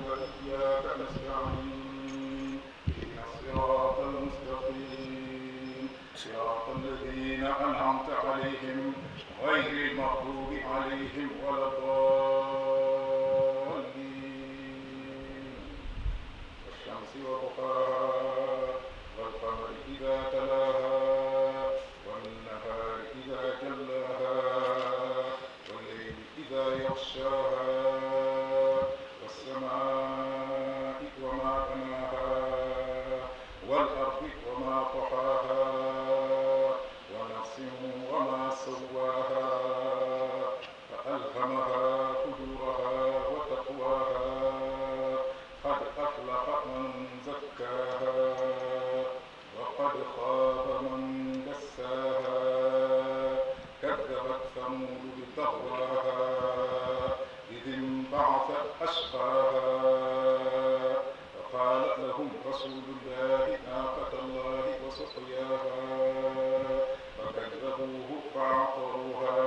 وإياك نستعين اهدنا الصراط المستقيم صراط الذين أنعمت عليهم غير المغضوب عليهم ولا الضالين والشمس وضحاها والقمر إذا تلاها والنهار إذا جلاها والليل إذا يغشاها والسماء وما بناها والأرض وما طحاها ونفس وما سواها فألهمها فجورها وتقواها قد أفلح من زكاها وقد خاب من دساها كذبت ثمود بطغواها إذ انبعث أشقاها فقال لهم رسول الله ناقة الله وسقياها فكذبوه فعقروها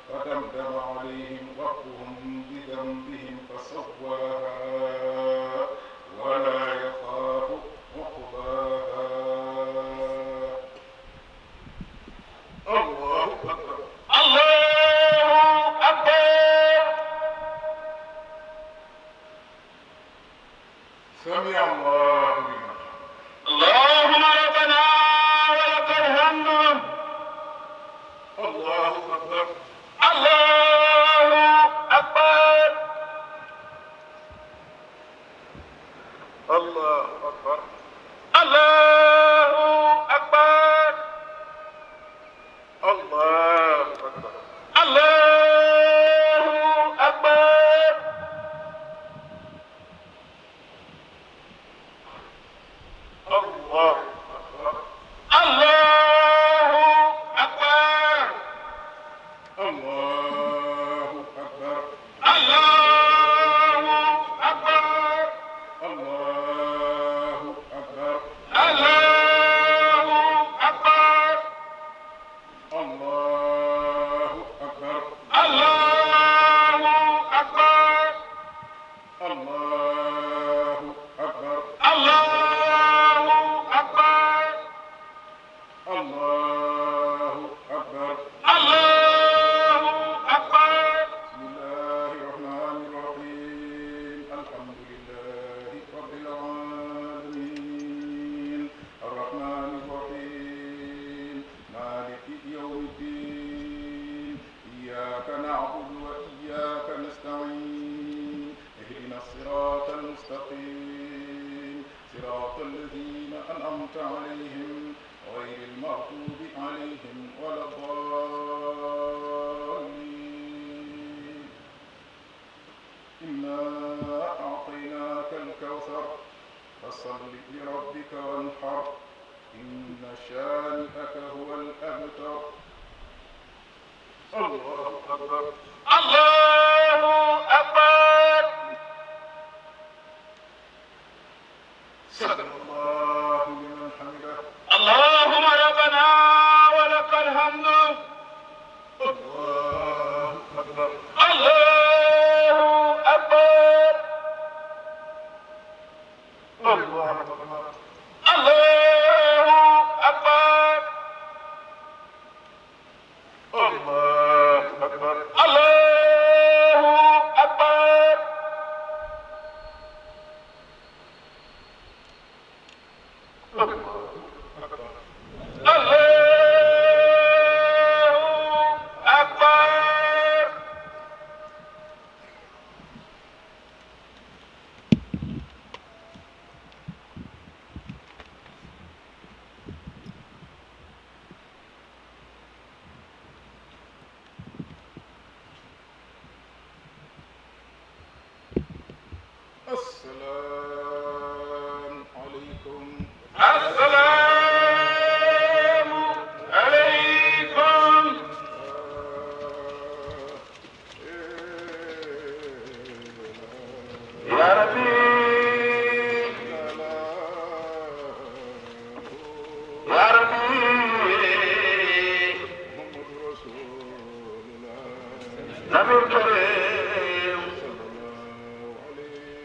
فدمدم عليهم ربهم بذنبهم فسواها ولا يخاف عقباها. الله أكبر. الله أكبر. سمع الله لمن اللهم ربنا ولك الحمد. الله أكبر. الله أكبر. الله أكبر. الله أكبر. الله أكبر. الله أكبر. الله أكبر. الله أكبر. الله أكبر. الله أكبر. الله أكبر. الله أكبر. الله أكبر. الله أكبر. الله أكبر. الله أكبر. الله أكبر. الله أكبر. بسم الله الرحمن الرحيم الحمد لله رب العالمين الرحمن الرحيم مالك يوم الدين إياك نعبد وإياك نستعين اهدنا الصراط المستقيم صراط الذين أنعمت عليهم غير المغضوب عليهم ولا الضالين إنا أعطيناك الكوثر فصل لربك وانحر إن شانئك هو الأبتر. الله أكبر. الله أكبر. سمع الله لمن حمده. اللهم ربنا ولك الحمد. الله أكبر. الله أكبر. الله أكبر. الله أكبر. الله أكبر. الله أكبر. الله أكبر. السلام عليكم. السلام عليكم. يا ربي يا ربي محمد رسول الله نبي الكريم صلى الله عليه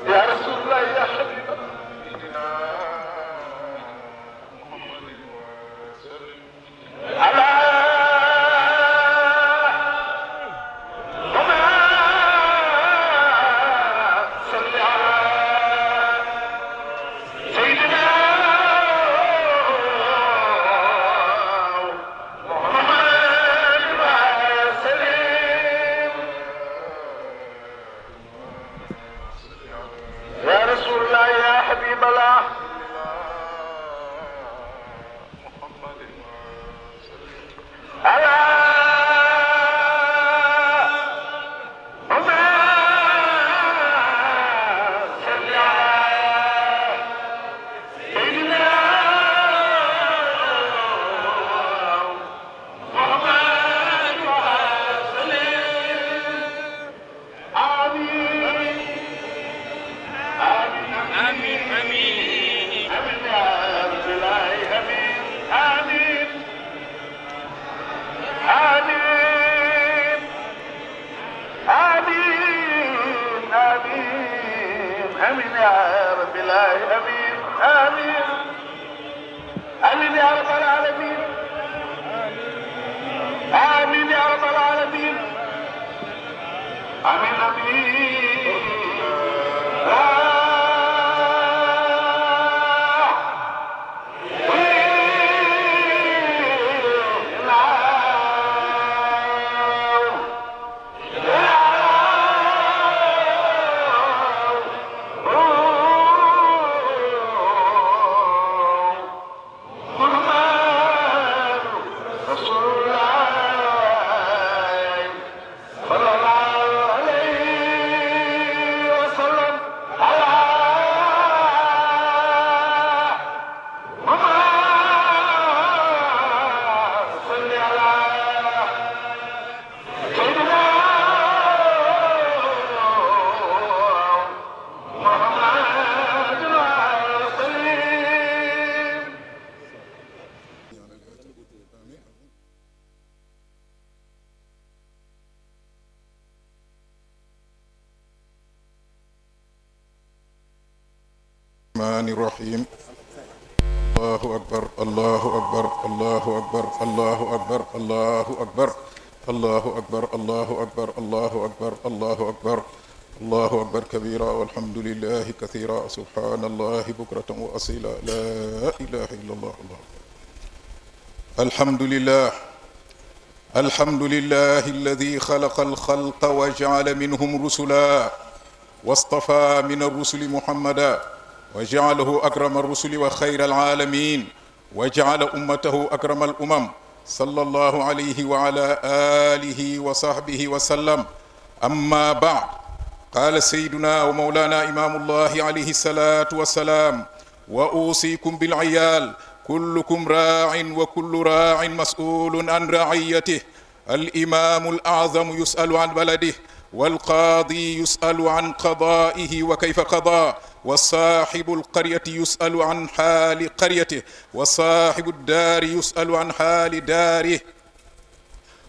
يا رسول الله يا حبيب الله على صل على سيدنا محمد وسلم يا رسول الله يا حبيب الله على صل على سيدنا محمد وسلم آمين آمين آمين آمين آمين يا رب العالمين آمين آمين آمين آمين آمين يا رب العالمين آمين آمين يا رب العالمين آمين يا رب العالمين آمين الرحمن الرحيم الله أكبر الله أكبر الله أكبر الله أكبر الله أكبر الله أكبر الله أكبر الله أكبر الله أكبر الله أكبر كبيرا والحمد لله كثيرا سبحان الله بكرة وأصيلا لا إله إلا الله الله الحمد لله الحمد لله الذي خلق الخلق وجعل منهم رسلا واصطفى من الرسل محمدا وجعله أكرم الرسل وخير العالمين وجعل أمته أكرم الأمم صلى الله عليه وعلى آله وصحبه وسلم أما بعد قال سيدنا ومولانا إمام الله عليه الصلاة والسلام وأوصيكم بالعيال كلكم راع وكل راع مسؤول عن رعيته الإمام الأعظم يسأل عن بلده والقاضي يسأل عن قضائه وكيف قضى وصاحب القرية يسأل عن حال قريته وصاحب الدار يسأل عن حال داره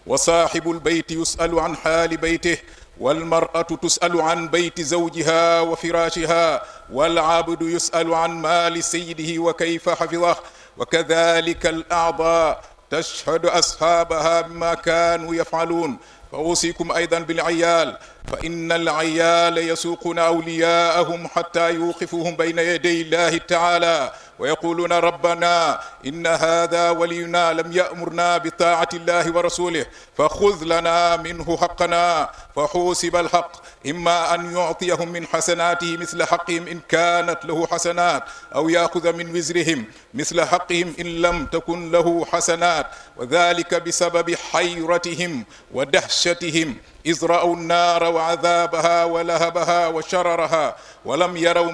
وصاحب البيت يسأل عن حال بيته والمرأة تسأل عن بيت زوجها وفراشها والعبد يسأل عن مال سيده وكيف حفظه وكذلك الأعضاء تشهد أصحابها بما كانوا يفعلون فأوصيكم أيضا بالعيال فإن العيال يسوقون أولياءهم حتى يوقفوهم بين يدي الله تعالى ويقولون ربنا إن هذا ولينا لم يأمرنا بطاعة الله ورسوله فخذ لنا منه حقنا فحوسب الحق إما أن يعطيهم من حسناته مثل حقهم إن كانت له حسنات أو يأخذ من وزرهم مثل حقهم إن لم تكن له حسنات وذلك بسبب حيرتهم ودهشتهم إذ رأوا النار وعذابها ولهبها وشررها ولم يروا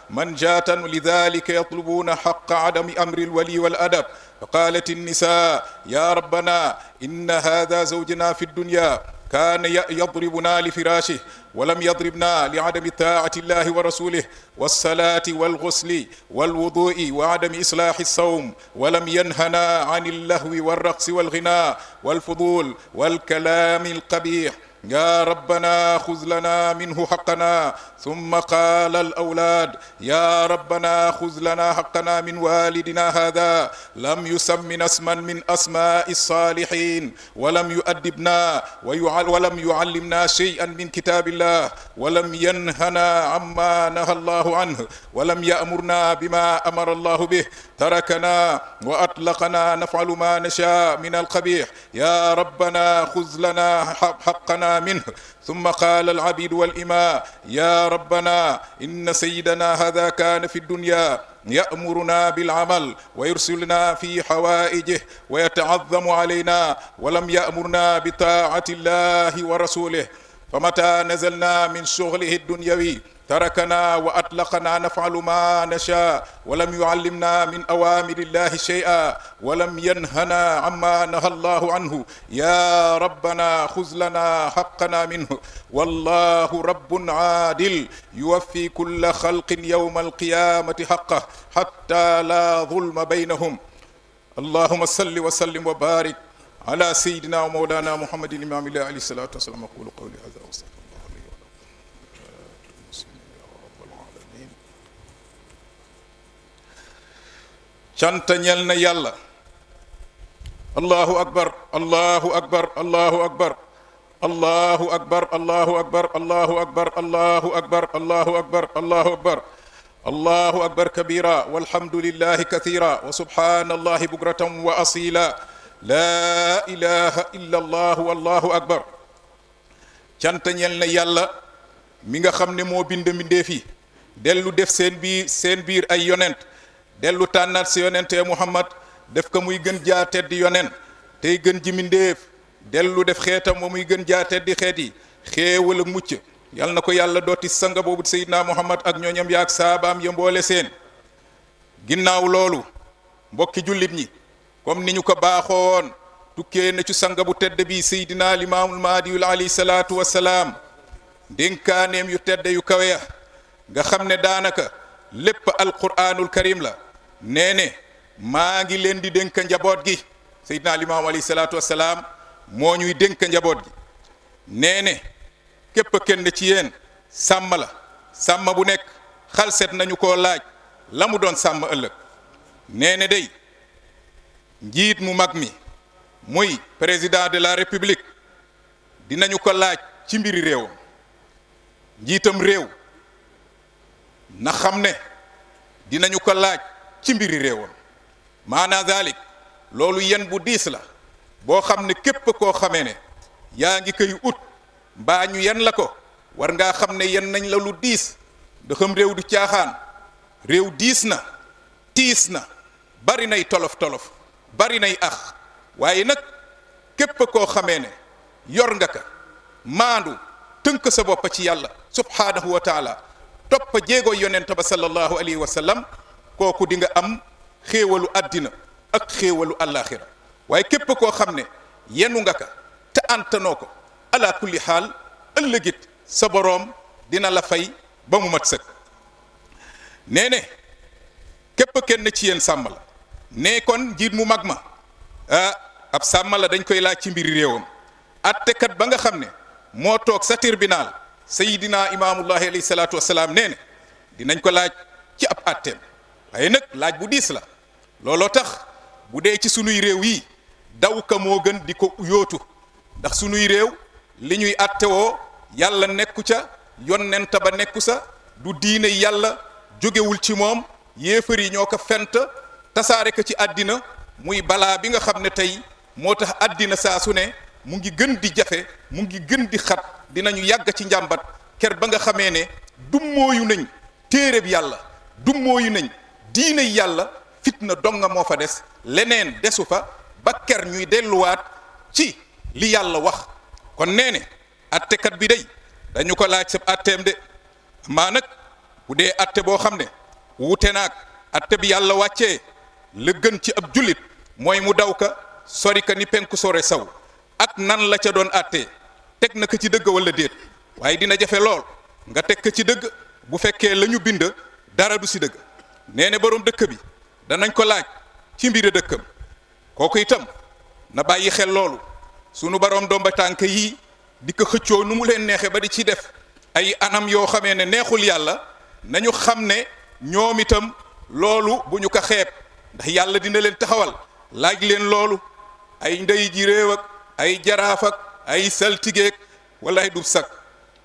منجاة لذلك يطلبون حق عدم أمر الولي والأدب فقالت النساء يا ربنا إن هذا زوجنا في الدنيا كان يضربنا لفراشه ولم يضربنا لعدم طاعة الله ورسوله والصلاة والغسل والوضوء وعدم إصلاح الصوم ولم ينهنا عن اللهو والرقص والغناء والفضول والكلام القبيح يا ربنا خذ لنا منه حقنا. ثم قال الأولاد يا ربنا خذ لنا حقنا من والدنا هذا لم يسمنا اسما من أسماء الصالحين ولم يؤدبنا ولم يعلمنا شيئا من كتاب الله ولم ينهنا عما نهى الله عنه ولم يأمرنا بما أمر الله به. تركنا وأطلقنا نفعل ما نشاء من القبيح. يا ربنا خذ لنا حقنا منه. ثم قال العبيد والإماء يا ربنا إن سيدنا هذا كان في الدنيا يأمرنا بالعمل ويرسلنا في حوائجه ويتعظم علينا ولم يأمرنا بطاعة الله ورسوله. فمتى نزلنا من شغله الدنيوي تركنا وأطلقنا نفعل ما نشاء ولم يعلمنا من أوامر الله شيئا ولم ينهنا عما نهى الله عنه. يا ربنا خذ لنا حقنا منه. والله رب عادل يوفي كل خلق يوم القيامة حقه حتى لا ظلم بينهم. اللهم صل وسلم وبارك على سيدنا ومولانا محمد الإمام الله عليه الصلاة والسلام. أقول قولي هذا وأستغفر الله لي ولكم. cant ñel na yàlla. allahu akbar allahu akbar allahu akbar allahu akbar allahu akbar allahu akbar allahu akbar allahu akbar allahu akbar allahu akbar kabira walhamdulillahi kathira wa subhanallahi bukratan wa asila la ilaha illa allah wallahu akbar. cant ñel na yàlla mi nga xam ne moo bind mbindeef yi dellu def seen biir ay yonent dellu tànnaat si yonente Muhammad def ko muy gën jaa teddi yonent tey gën ji mbindéef dellu def xeetam moo muy gën jaa teddi xeet yi xéewal ak mucc yal na ko yàlla dooti sanga boobu Seydina Muhammad ak ñooñam yaak saabaam ya mboole seen. ginnaaw loolu mbokki jullit ñi comme ni ñu ko baaxoon tukkee na ci sanga bu tedd bi Seydina Limaamul Mahdiyul alayhi salaatu wassalaam dénkaaneem yu tedd yu kawe nga xam ne daanaka lépp alquranul karim la. nee maa ngi leen di dénk njaboot gi. Seydina Limaamu alayhi salaatu wassalaam moo ñuy dénk njaboot gi. nee képp kenn ci yéen sàmm la. sàmm bu nekk xalset nañu koo laaj la mu doon sàmm ëllëg. nee day njiit mu mag mi muy président de la république dinañu ko laaj ci mbiri réewam. njiitam réew na xam ne dinañu ko laaj ci mbiri réewam. maana zalik loolu yen bu diis la boo xam ne képp koo xamee ne yaa ngi koy ut mbaa ñu yen la ko war ngaa xam ne yen nañ la lu diis. ndaxam réew du caaxaan. réew diis na tiis na bari nay tolof-tolof bari nay ax waaye nag képp koo xamee ne yor nga ka maandu tënk sa bopp ci yàlla subhaanahu wa taala topp jéego yonent ba sallallahu alayhi wa sallam kooku di nga am xéewalu àddina ak xéewalu àllaaxira. waaye képp koo xam ne yenu nga ka te antanoo ko ala kulli xaal ëllëgit sa boroom dina la fay ba mu mat sëkk. nee képp kenn ci yéen sàmm la. ne kon njiit mu mag ma ab sàmm la dañ koy laaj ci mbiri réewam. attekat ba nga xam ne moo toog sa tribunal sayidina imaamullahi alayhi salaatu wassalaam nee ne dinañ ko laaj ci ab atteem. waaye nag laaj bu diis la. looloo tax bu dee ci sunuy réew yi daw ka moo gën di ko yóotu ndax sunuy réew li ñuy attewoo yàlla nekku ca yonent ba nekku sa du diine yàlla jógewul ci moom yéefar yi ñoo ko fent tasaare ko ci àddina muy balaa bi nga xam ne tey moo tax àddina saa su ne mu ngi gën di jafe mu ngi gën di xat dinañu yàgg ci njàmbat ker ba nga xamee ne dummóoyu nañ téereb yàlla dummóoyu nañ diine yàlla fitna donga moo fa des leneen desu fa ba ker ñuy delluwaat ci li yàlla wax. kon nee ne attekat bi day dañu ko laaj sab atteem de maa nag bu dee atte boo xam ne wuute naag atte bi yàlla wàccee la gën ci ab jullit mooy mu daw ka sori ka ni penku sore saw ak nan la ca doon attee teg na ko ci dëgg wala déet. waaye dina jafe lool nga teg ko ci dëgg bu fekkee la ñu bind dara du si dëgg. nee ne borom dëkk bi danañ ko laaj ci mbiri dëkkam kooku itam na bàyyi xel loolu. sunu borom domba tànk yi di ko xëccoo nu mu leen neexee ba di ci def ay anam yoo xamee ne neexul yàlla nañu xam ne ñoom itam loolu bu ñu ko xeeb ndax yàlla dina leen taxawal laaj leen loolu ay ndey ji réew ak ay jaraaf ak ay saltigeek wala ay dub sak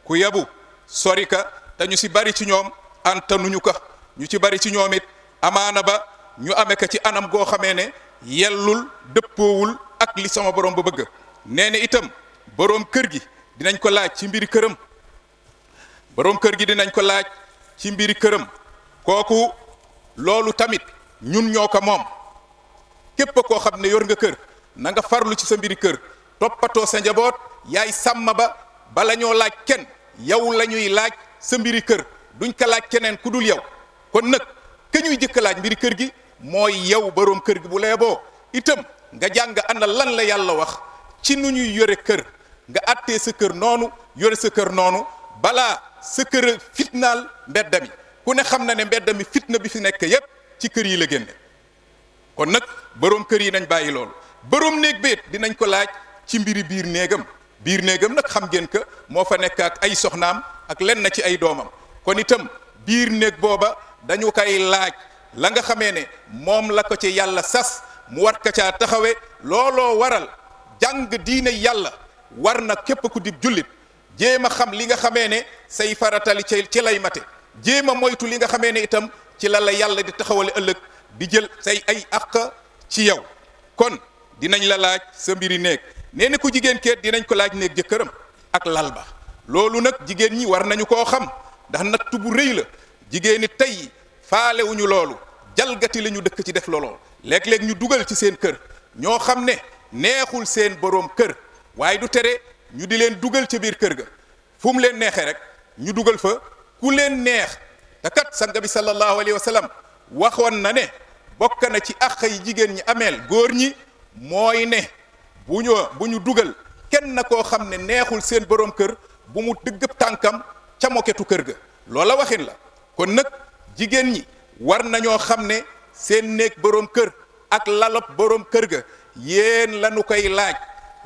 ku yabu sori ka te ñu si bari ci ñoom antanuñu ko ñu ci bari ci ñoom it amaana ba ñu amee ko ci anam goo xamee ne yellul dëppoowul ak li sama borom ba bëgg nee na itam boroom kër gi dinañ ko laaj ci mbiri këram boroom kër gi dinañ ko laaj ci mbiri këram kooku loolu tamit ñun ñoo ko moom képp koo xam ne yor nga kër na nga farlu ci sa mbiri kër toppatoo sa njaboot yaay sàmm ba bala ñoo laaj kenn yow la ñuy laaj sa mbiri kër duñ ko laaj keneen ku dul yow kon nag ke ñuy jëkk laaj mbiri kër gi mooy yow boroom kër gi bu leeboo itam nga jàng ana lan la yàlla wax ci nu ñuy yore kër nga attee sa kër noonu yore sa kër noonu balaa sa kër fitnaal mbedd mi ku ne xam na ne mbedd mi fitna bi fi nekk yépp ci kër yi la génne kon nag boroom kër yi nañ bàyyi loolu boroom néeg beet dinañ ko laaj ci mbiri biir néegam nag xam ngeen que moo fa nekk ak ay soxnaam ak lenn ci ay doomam kon itam biir néeg booba dañu koy laaj la nga xamee ne moom la ko ci yàlla sas mu war ka caa taxawe looloo waral jàng diine yàlla war na képp ku dib jullit jéem a xam li nga xamee ne say faratali ci lay mate jéem a moytu li nga xamee ne itam ci la la yàlla di taxawale ëllëg di jël say ay àq ci yow kon dinañ la laaj sa mbiri néeg nee na ku jigéen keet dinañ ko laaj néeg jëkkëram ak lal ba loolu nag jigéen ñi war nañu koo xam ndax nattu bu rëy la jigéen ñi tey faalewuñu loolu jalgati la ñu dëkk ci def looloo léeg-léeg ñu dugal ci seen kër ñoo xam ne neexul seen boroom kër waaye du tere ñu di leen dugal ca biir kër ga fu mu leen neexee rek ñu dugal fa ku leen neex te kat sanga bi sallallahu alayhi wa sallam waxoon na ne bokk na ci àq yi jigéen ñi ameel góor ñi mooy ne bu ñu dugal kenn na koo xam ne neexul seen boroom kër bu mu dëggëb tànkam ca moketu kër ga loola waxin la kon nag jigéen ñi war nañoo xam ne seen néeg boroom kër ak lalop boroom kër ga yéen lañu koy laaj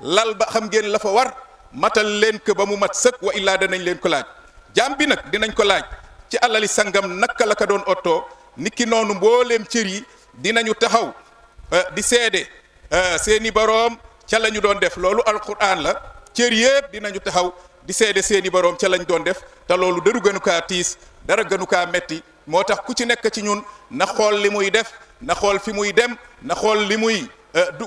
lal ba xam ngeen la fa war matal leen ko ba mu mat sëkk wa illaa danañ leen ko laaj jaam bi nag dinañ ko laaj ci alali sangam naka la ko doon ottoo niki noonu mbooleem cër yi dinañu taxaw di seede seeni boroom ca la ñu doon def loolu alquran la cër yëpp dinañu taxaw di seede seeni boroom ca lañ doon def te loolu daru gënu kaa tiis dara gënu kaa metti moo tax ku ci nekk ci ñun na xool li muy def na xool fi muy dem na xool li muy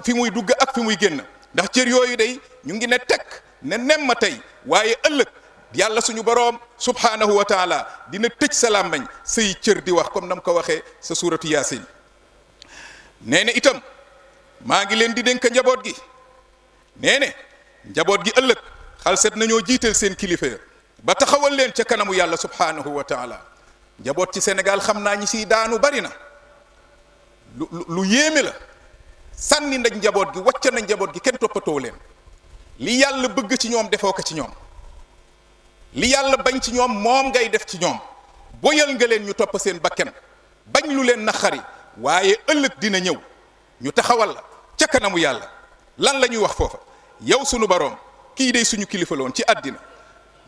fi muy dugg ak fi muy génn ndax cër yooyu day ñu ngi ne tekk ne nemma tey waaye ëllëg yàlla suñu boroom subhanahu wa taala dina tëj sa làmmañ say cër di wax comme nam ko waxee sa suuratu yaasin nee ne itam maa ngi leen di dénk njaboot gi nee ne njaboot gi ëllëg xalset nañoo jiital seen kilifa ba taxawal leen ca kanamu yàlla subhanahu wa taala njaboot ci Sénégal xam naa ñi siy daanu bari na lu yéeme la sànni ndañ njaboot gi wàcc na njaboot gi kenn toppatoo leen li yàlla bëgg ci ñoom defoo ko ci ñoom li yàlla bañ ci ñoom moom ngay def ci ñoom boyal nga leen ñu topp seen bakken bañ lu leen naqari waaye ëllëg dina ñëw ñu taxawal la ca kanamu yàlla lan la ñuy wax foofa yow sunu boroom kii day suñu kilifa la woon ci àddina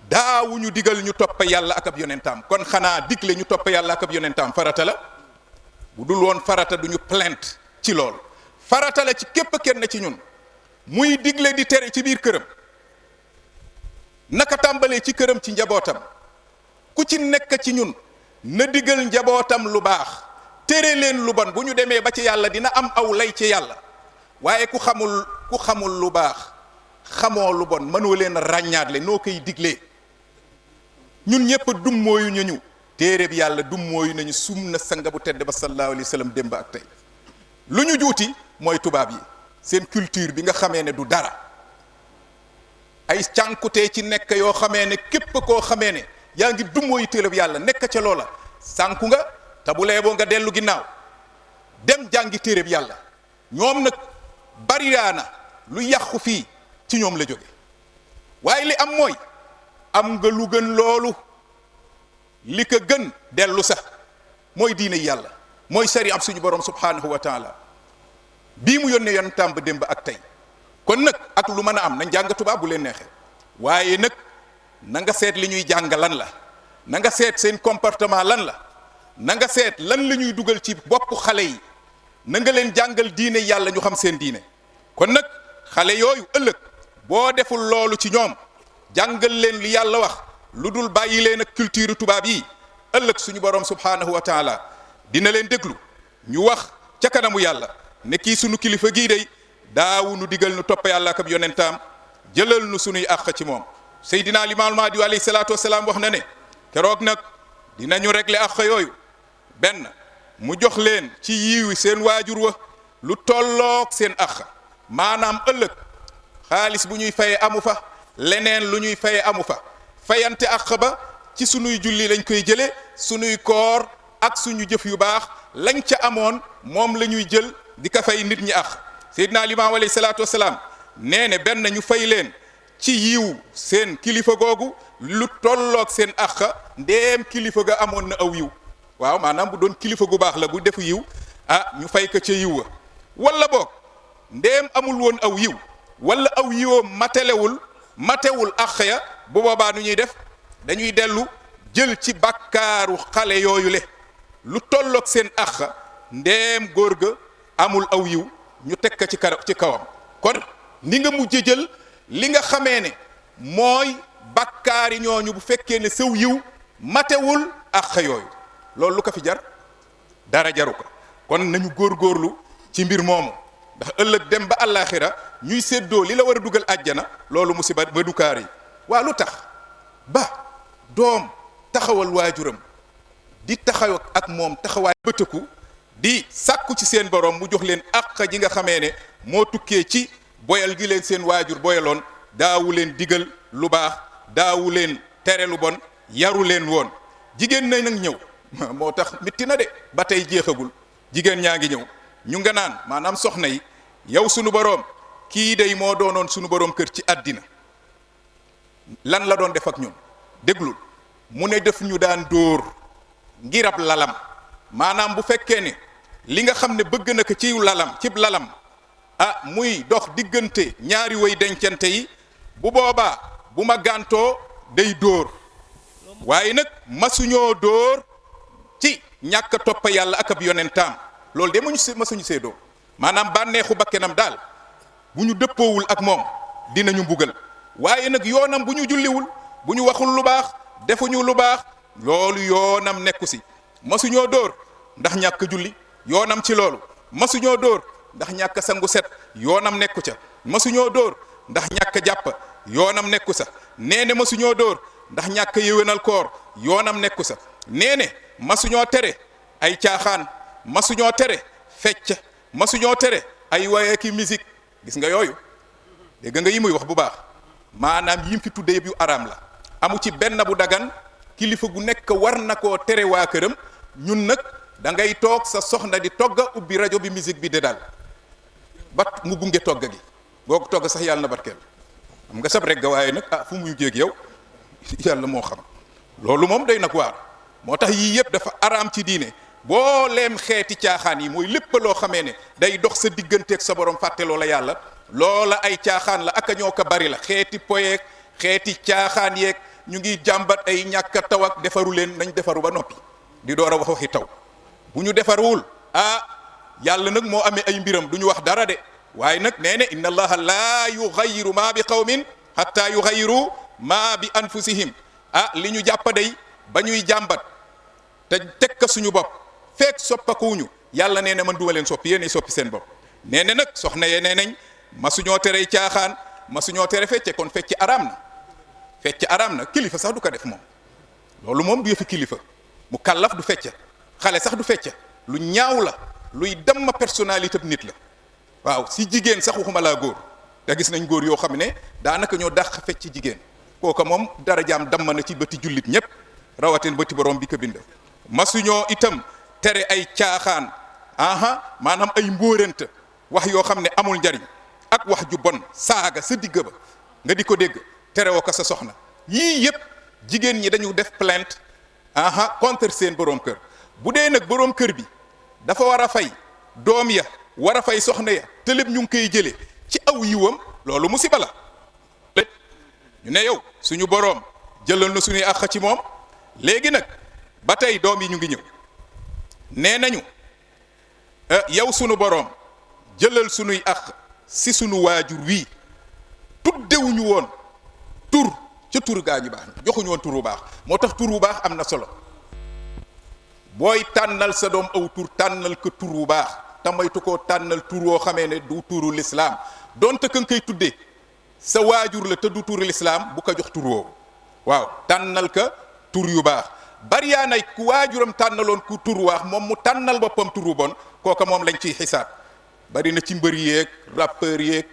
daawuñu digal ñu topp yàlla ak ab yonentaam kon xanaa digle ñu topp yàlla ak ab yonentaam farata la bu dul woon farata duñu plainte ci loolu farata la ci képp kenn ci ñun muy digle di tere ci biir këram naka tàmbalee ci këram ci njabootam ku ci nekk ci ñun na digal njabootam lu baax tere leen lu bon bu ñu demee ba ci yàlla dina am aw lay ci yàlla waaye ku xamul lu baax xamoo lu bon mënoo leen ràññaatle noo koy diglee ñun ñëpp dummóoyu ñu téere bi yàlla dummóoyu nañu sunna sanga bu tedd ba sallallahu alayhi wa sallam démb ak tey lu ñu juuti mooy tubaab yi seen culture bi nga xamee ne du dara ay cànkutee ci nekk yoo xamee ne képp koo xamee ne yaa ngi dummóoyu téere bi yàlla nekk ca loola sànku nga te bu leeboo nga dellu ginnaaw dem jàngi téere bi yàlla ñoom nag bariyaana lu yàqu fii ci ñoom la jóge waaye li am mooy am nga lu gën loolu li ko gën dellu sax mooy diine yàlla mooy sari am suñu borom subhanahu wa taala bii mu yónnee yonentam ba démb ak tey kon nag ak lu mën a am nañ jàng tubaab bu leen neexee waaye nag na nga seet li ñuy jàng lan la, na nga seet seen comportement lan la, na nga seet lan la ñuy dugal ci bopp xale yi, na nga leen jàngal diine yàlla ñu xam seen diine. kon nag xale yooyu ëllëg boo deful loolu ci ñoom, jàngal leen li yàlla wax lu dul bàyyi leen ak culture tubaab yi, ëllëg suñu borom subhanahu wa taala dina leen déglu ñu wax ca kanamu yàlla ne kii sunu kilifa gii day daawu nu digal nu topp yàlla ak ab yonentaam, jëlal nu sunuy àq ci moom. Seydina Limaamul Mahdi alayhi salaatu wasalaam wax na ne keroog nag dinañu régler àq yooyu, benn mu jox leen ci yiwi seen waajur wa lu tolloog seen àq, maanaam ëllëg xaalis bu ñuy faye amu fa, leneen lu ñuy faye amu fa, fayante àq ba ci sunuy julli lañ koy jële, sunuy koor ak suñu jëf yu baax lañ ca amoon moom la ñuy jël di ka fay nit ñi àq. Seydina Limaam alayhi salaatu wasalaam nee ne benn ñu fay leen ci yiw seen kilifa googu lu tolloog seen àq, ndeem kilifa ga amoon na aw yiw. waaw maanaam bu doon kilifa gu baax la bu defu yiw ñu fay ko ca yiw wa, wala boog ndeem amul woon aw yiw wala aw yiwoo matewul àq ya, bu boobaa nu ñuy def, dañuy dellu jël ci bàkkaaru xale yooyu le lu tolloog seen àq, ndeem góor ga amul aw yiw ñu teg ko ci kawam. kon ni nga mujj jël li nga xamee ne mooy bàkkaari ñooñu bu fekkee ne saw yiw matewul àq yooyu, loolu lu ko fi jar, dara jaru ko. kon nañu góorgóorlu ci mbir moomu, ndax ëllëg dem ba àllaaxira ñuy séddoo li la war a dugal àjjana, loolu musiba ba dukaar yi. waa lu tax ba doom taxawal waajuram di taxaw ak moom taxawaay bëtëku di sàkku ci seen borom mu jox leen àq ji nga xamee ne moo tukkee ci boyal gi leen seen waajur boyaloon, daawu leen digal lu baax, daawu leen tere lu bon, yaru leen woon. jigéen na nag ñëw moo tax mitti na de ba tey jeexagul, jigéen ñaa ngi ñëw ñu nga naan maanaam soxna yi, yow sunu boroom kii day moo doonoon sunu boroom kër ci àddina, lan la doon def ak ñun? déglul mu ne def ñu daan dóor ngir ab lalam, maanaam bu fekkee ne li nga xam ne bëgg na ko ci lalam cib lalam muy dox diggante ñaari way dencante yi, bu boobaa bu ma gàntoo day dóor, waaye nag masuñoo dóor ci ñàkk a topp yàlla ak ab yonentaam. loolu de masuñu seedoo, maanaam bànneexu bakkenam daal bu ñu dëppoowul ak moom dinañu mbugal, waaye nag yoonam bu ñu julliwul, bu ñu waxul lu baax, defuñu lu baax, loolu yoonam nekku si. masuñoo dóor ndax ñàkk julli, yoonam ci loolu. masuñoo dóor ndax ñàkk sangu set, yoonam nekku ca. masuñoo dóor ndax ñàkk jàpp, yoonam nekku sa. nee ne masuñoo dóor ndax ñàkk yéwénal koor, yoonam nekku sa. nee ne masuñoo tere ay caaxaan, masuñoo tere fecc, masuñoo tere ay waye ki musique. gis nga yooyu dégg nga yi muy wax bu baax, maanaam yim fi tudde yëpp yu araam la, amu ci benn bu dagan. kilifa gu nekk war na koo tere waa këram. ñun nag da ngay toog sa soxna di togga ubbi rajo bi musique bi de daal ba mu gunge togga gi, boo ko togg sax yàlla na barkeel, xam nga sab rek ga, waaye nag fu muy jéeg yow yàlla moo xam. loolu moom day nag waar. moo tax yii yëpp dafa araam ci diine. boo leem xeeti caaxaan yi mooy lépp loo xamee ne day dox sa digganteeg sa borom fàtte loola yàlla, loola ay caaxaan la, aka ñoo ko bari la. xeeti poyeeg xeeti caaxaan yeeg ñu ngi jàmbat ay ñàkk taw ak defaru leen, nañ defaru ba noppi di door a wax waxi taw. bu ñu defaruwul yàlla nag moo amee ay mbiram, du ñu wax dara de. waaye nag nee ne inna allaha laa yughayyiru ma bi qawmin hatta yughayyiru ma bi anfusihim. li ñu jàpp day ba ñuy jàmbat te teg ka suñu bopp fekk soppakuwuñu, yàlla nee na man duma leen soppi, yéenay soppi seen bopp. nee na nag soxna yee nee nañ masuñoo tere caaxaan, masuñoo tere fecce, kon fecc araam na. fecc araam na, kilifa sax du ko def moom. loolu moom du yëfi kilifa. mu kàllaf du fecc, xale sax du fecc. lu ñaaw la, luy damma personnalité nit la. waaw si jigéen sax waxuma laa góor, te gis nañ góor yoo xam ne daanaka ñoo dàq fecc jigéen. kooka moom dara jaam damm na ci bëti jullit ñëpp, rawatin bëti borom bi ko bind. masuñoo itam tere ay caaxaan, maanaam ay mbóorante, wax yoo xam ne amul njariñ, ak wax ju bon, saaga sa digg ba nga di ko dégg, terewoo ko sa soxna. yii yëpp jigéen ñi dañu def plainte contre seen borom kër. bu dee nag borom kër bi dafa war a fay doom ya, war a fay soxna ya, te lépp ñu ngi koy jëlee ci aw yiwam, loolu musiba la. ñu ne yow suñu boroom jëlal na suñuy àq ci moom. léegi nag ba tey doom yi ñu ngi ñëw nee nañu yow sunu boroom jëlal suñuy àq si sunu waajur wii tuddewuñu woon tur ca tur gaa ñu baax joxuñu woon tur bu baax moo tax tur bu baax am na solo booy tànnal sa doom aw tur tànnal ko tur bu baax tamaytu koo tànnal tur woo xamee ne du turu lislaam donte ka nga koy tuddee sa waajur la te du turu lislaam bu ko jox tur woowu waaw tànnal ka tur yu baax bari yaa nay ku waajuram tànnaloon ku tur waax moom mu tànnal boppam tur bu bon kooka moom lañ ciy xisaab bari na ci mbër yeeg rappeur yeeg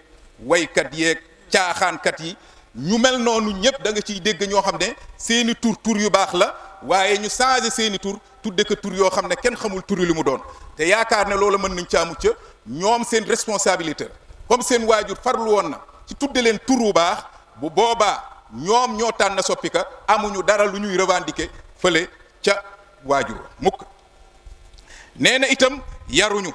waykat yeeg caaxaankat yi ñu mel noonu ñëpp da nga ciy dégg ñoo xam ne seeni tur yu baax la waaye ñu changé seeni tur tudde ko tur yoo xam ne kenn xamul tur li mu doon te yaakaar ne loolu mën nañ caa mucc ñoom seen responsabilité comme seen waajur farlu woon na ci tudde leen tur bu baax bu boobaa ñoom ñoo tànn soppi ka amuñu dara lu ñuy revendiquer fële ca waajur mukk nee na itam yaruñu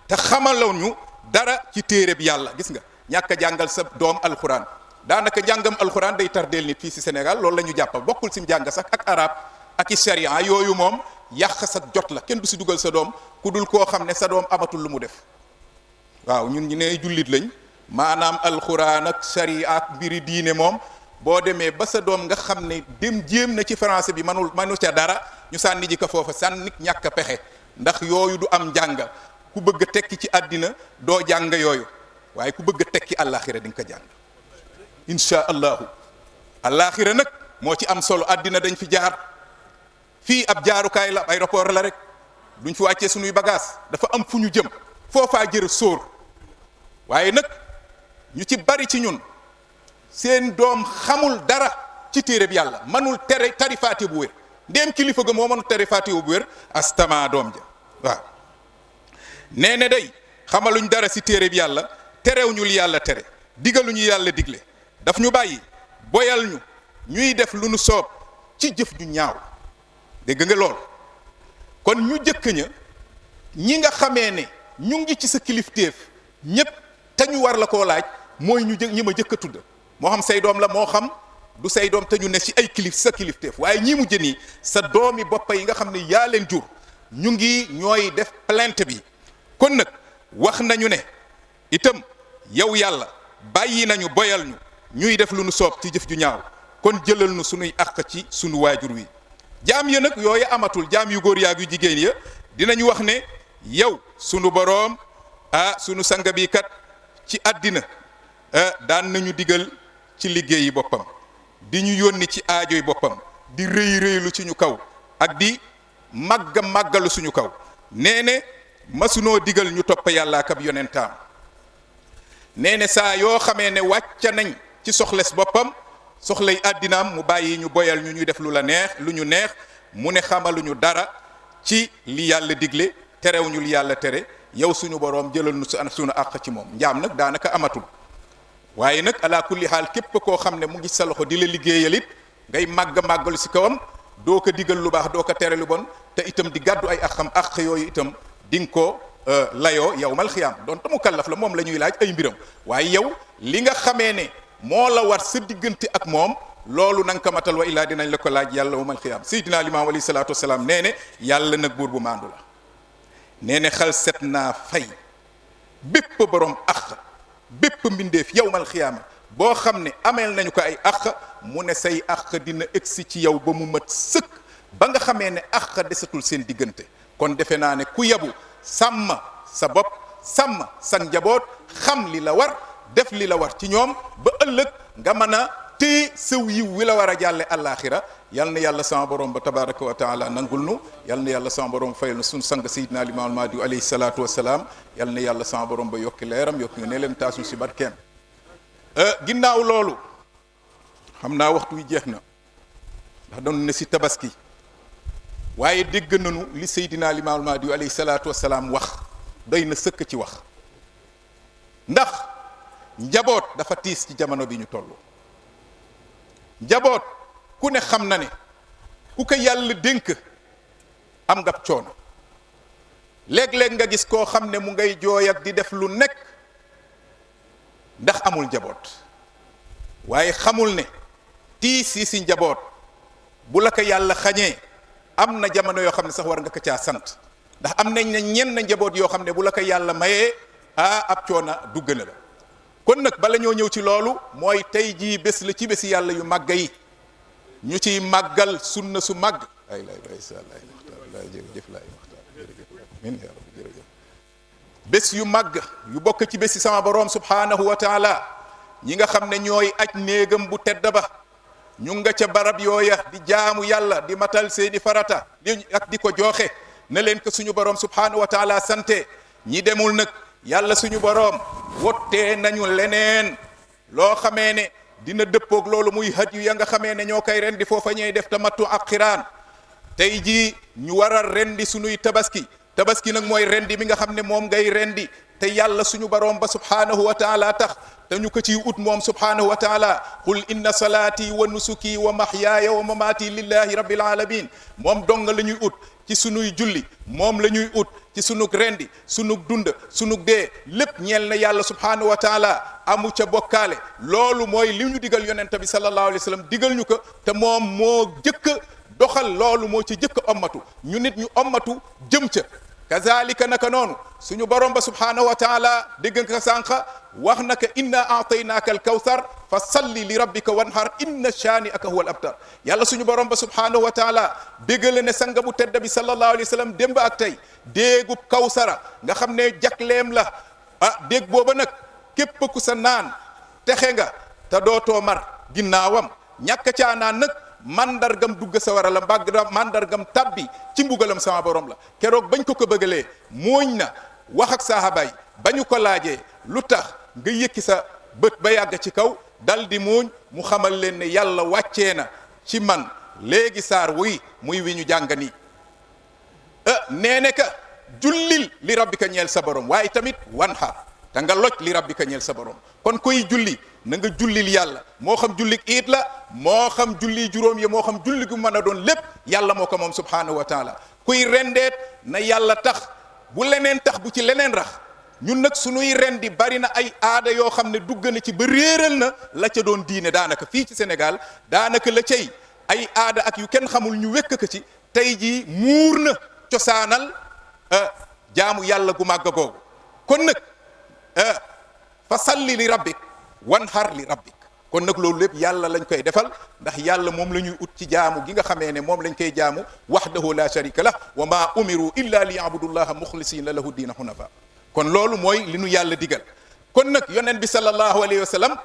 te xamaloon dara ci téere bi yàlla gis nga ñàkk a jàngal sa doom alxuraan daanaka jàngam alxuraan day tardeel nit fii si Sénégal loolu la ñu jàppal bokkul si jàng sax ak arab ak i sharia yooyu moom yàq sa jot la kenn du si dugal sa doom ku dul koo xam ne sa doom amatul lu mu def waaw ñun ñu ne jullit lañ maanaam alxuraan ak sharia ak mbiri diine moom boo demee ba sa doom nga xam ne dem jéem na ci français bi manu ca dara ñu sànni ji ko foofa sànni ñàkk a pexe ndax yooyu du am njàng ku bëgg a tekki ci àddina doo jàng yooyu waaye ku bëgg a tekki àllaaxira di nga ko jàng insha allahu àllaaxira nag moo ci am solo àddina dañ fi jaar fii ab jaarukaay la aéroport la rek duñ fi wàccee suñuy bagage dafa am fu ñu jëm foofaa jër sóor waaye nag ñu ci bari ci ñun seen doom xamul dara ci téere bi yàlla manul tari faatiha bu wér ndéem kilifa ga moo mënul tari faatiha bu wér astama doom ja waaw nee ne day xamaluñ dara ci téere bi yàlla terewuñu li yàlla tere digaluñu yàlla digle daf ñu bàyyi boyal ñu ñuy def lu nu soob ci jëf ju ñaaw dégg nga lool kon ñu jëkk ña ñi nga xamee ne ñu ngi ci sa kilifteef ñépp te ñu war la koo laaj mooy ñi ma jëkk a tudd moo xam say doom la moo xam du say doom te ñu ne ci ay sa kilifteef waaye ñii mu jëni sa doomi boppa yi nga xam ne yaa leen jur ñu ngi ñooy def plainte bi kon nag wax nañu ne itam yow yàlla bàyyi nañu boyal ñu ñuy def lu nu soob ci jëf ju ñaaw kon jëlal nu sunuy àq ci sunu waajur wi jaam ya nag yooyu amatul jaam yu góor yaag yu jigéen ya dinañu wax ne yow sunu boroom sunu sanga bi kat ci àddina daan nañu digal ci liggéeyi boppam di ñu yónni ci aajoy boppam di rëy rëylu ci ñu kaw ak di màggalu suñu kaw nee ne masunoo digal ñu topp yàlla ak ab yonentaam nee ne saa yoo xamee ne wàcca nañ ci soxles boppam soxlay àddinaam mu bàyyi ñu boyal ñu ñuy def lu ñu neex mu ne xamaluñu dara ci li yàlla digle terewuñu li yàlla tere yow suñu boroom jëlal nu suñu àq ci moom njaam nag daanaka amatul waaye nag ala kulli xaal képp koo xam ne mu ngi sa loxo di la liggéeyal it ngay màggalu si kawam doo ko digal lu baax doo ko tere lu bon te itam di gàddu ay àqam àq yooyu itam di nga ko layoo yawmal xiyaam doon te mu kallaf la moom la ñuy laaj ay mbiram waaye yow li nga xamee ne moo la war sa diggante ak moom loolu na nga ko matal wa illaa dinañ la ko laaj yàlla yawmal xiyaam Seydina Limaam alayhi salaatu wasalaam nee ne yàlla nag buur bu maandu la nee ne xal set naa fay bépp borom àq bépp mbindeef yawmal xiyaama boo xam ne ameel nañu ko ay àq mu ne say àq dina egsi ci yow ba mu mat sëkk ba nga xamee ne àq desatul seen diggante kon defe naa ne ku yabu sàmm sa bopp sàmm sa njaboot xam li la war def li la war ci ñoom ba ëllëg nga mën a téye sëw yiw wi la war a jàlle àllaaxira yal na yàlla sama borom ba tabaraka wa taala nangul nu yal na yàlla sama borom fayal na suñu sang sayidina limaam almahdi alayhi salaatu wasalaam yal na yàlla sama borom ba yokki leeram yokki nga ne leen taasuñ si barkeem ginnaaw loolu xam naa waxtu wi jeex na ndax doon ne si tabaski waaye dégg nañu li Seydina Limaam Mahdi alayhi salaatu wasalaam wax doy na sëkk ci wax ndax njaboot dafa tiis ci jamono bi ñu toll njaboot ku ne xam na ne ku ko yàlla dénk am nga coono léeg-léeg nga gis koo xam ne mu ngay jooy ak di def lu nekk ndax amul njaboot waaye xamul ne tiis yi si njaboot bu la ko yàlla xañee am na jamono yoo xam ne sax war nga ko caa sant ndax am nañ ne ñenn njaboot yoo xam ne bu la ko yàlla mayee ab coona dugg na la. kon nag bala ñoo ñëw ci loolu mooy tey jii bés la ci bési yàlla yu màgg yi ñu ciy màggal sunna su màgg ay lay jërëjëf laay waxtaan jërëjëf amiin yaa rabbi jërëjëf bés yu màgg yu bokk ci bési sama boroom subhaanahu wa taala ñi nga xam ne ñooy aj néegam bu tedd ba ñu nga ca barab yooya di jaamu yàlla di matal seeni farata ak di ko jooxe ne leen ko suñu boroom subhaanahu wa taala sante ñi demul nag yàlla suñu boroom wottee nañu leneen loo xamee ne dina dëppoog loolu muy haj yu ya nga xamee ne ñoo koy rendi foofa ñuy def tamattu ak xiraan tey jii ñu war a rendi suñuy tabaski nag mooy rendi mi nga xam ne moom ngay rendi te yàlla suñu boroom ba subhaanahu wa taala tax te ñu ko ciy ut moom subhaanahu wa taala qul inna salaati wa nusuki wa mahyaaya wa mamaati lillahi rabbil alamin moom dong la ñuy ut ci sunuy julli moom la ñuy ut ci sunug rendi sunug dund sunug dee lépp ñeel na yàlla subhaanahu wa taala amu ca bokkaale loolu mooy li ñu digal yonent bi sallallahu alayhi wa sallam digal ñu ko te moom moo jëkk doxal loolu moo ci jëkk ommatu ñu nit ñu ommatu jëm ca kazalika naka noonu suñu borom ba subhaanahu wa taala dégg nga sànqa wax naka inna aataynaaka al kawsar fa salli li rabbika wanhar inna shaani'aka huwa al abtar yàlla suñu borom ba subhaanahu wa taala béggale ne sanga bu tedda bi sallallahu alayhi wa sallam démb ak tey déegub kawsara nga xam ne jakleem la déeg booba nag képp ku sa naan texe nga te dootoo mar ginnaawam ñàkk caa naan nag mandargam dugg sa war a la mandargam tabbi ci mbugalam sama borom la keroog bañ ko bëggalee mooñ na wax ak sahabaay bañu ko laajee lu tax nga yëkki sa bët ba yàgg ci kaw dal di muuñ mu xamal leen ne yàlla wàccee na ci man léegi saar wuy muy wi ñu jàng nii nee ne ka jullil li rabbika ñeel sa borom waaye tamit wan xaar te nga loj li rabbika ñeel sa borom kon koy julli na nga jullil yàlla moo xam julli iit la moo xam julli juróom yi moo xam julli gu mën a doon lépp yàlla moo ko moom subhaanahu wa taala kuy rendeet na yàlla tax bu leneen tax bu ci leneen rax ñun nag suñuy rendi bari na ay aada yoo xam ne dugg na ci ba réeral na la ca doon diine daanaka fii ci Sénégal daanaka la cay ay aada ak yu kenn xamul ñu wekk ko ci tey jii muur na cosaanal jaamu yàlla gu màgg googu kon nag fa salli li rabbik wanhar li rabbik kon nag loolu lépp yàlla lañ koy defal ndax yàlla moom la ñuy ut ci jaamu gi nga xamee ne moom lañ koy jaamu wahdahu la sharika lah wa ma umiru illa li yabudullaha mukhlisina lahu diina hunafa kon loolu mooy li nu yàlla digal kon nag yonent bi sallallahu alayhi wa sallam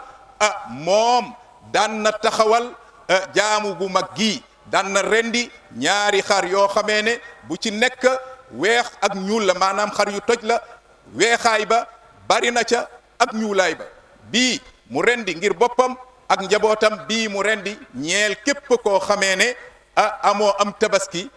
moom daan na taxawal jaamu gu mag gii daan na rendi ñaari xar yoo xamee ne bu ci nekk weex ak ñuul la maanaam xar yu toj la weexaay ba bari na ca ak ñuulaay ba bii mu rendi ngir boppam ak njabootam bii mu rendi ñeel képp koo xamee ne amoo am tabaski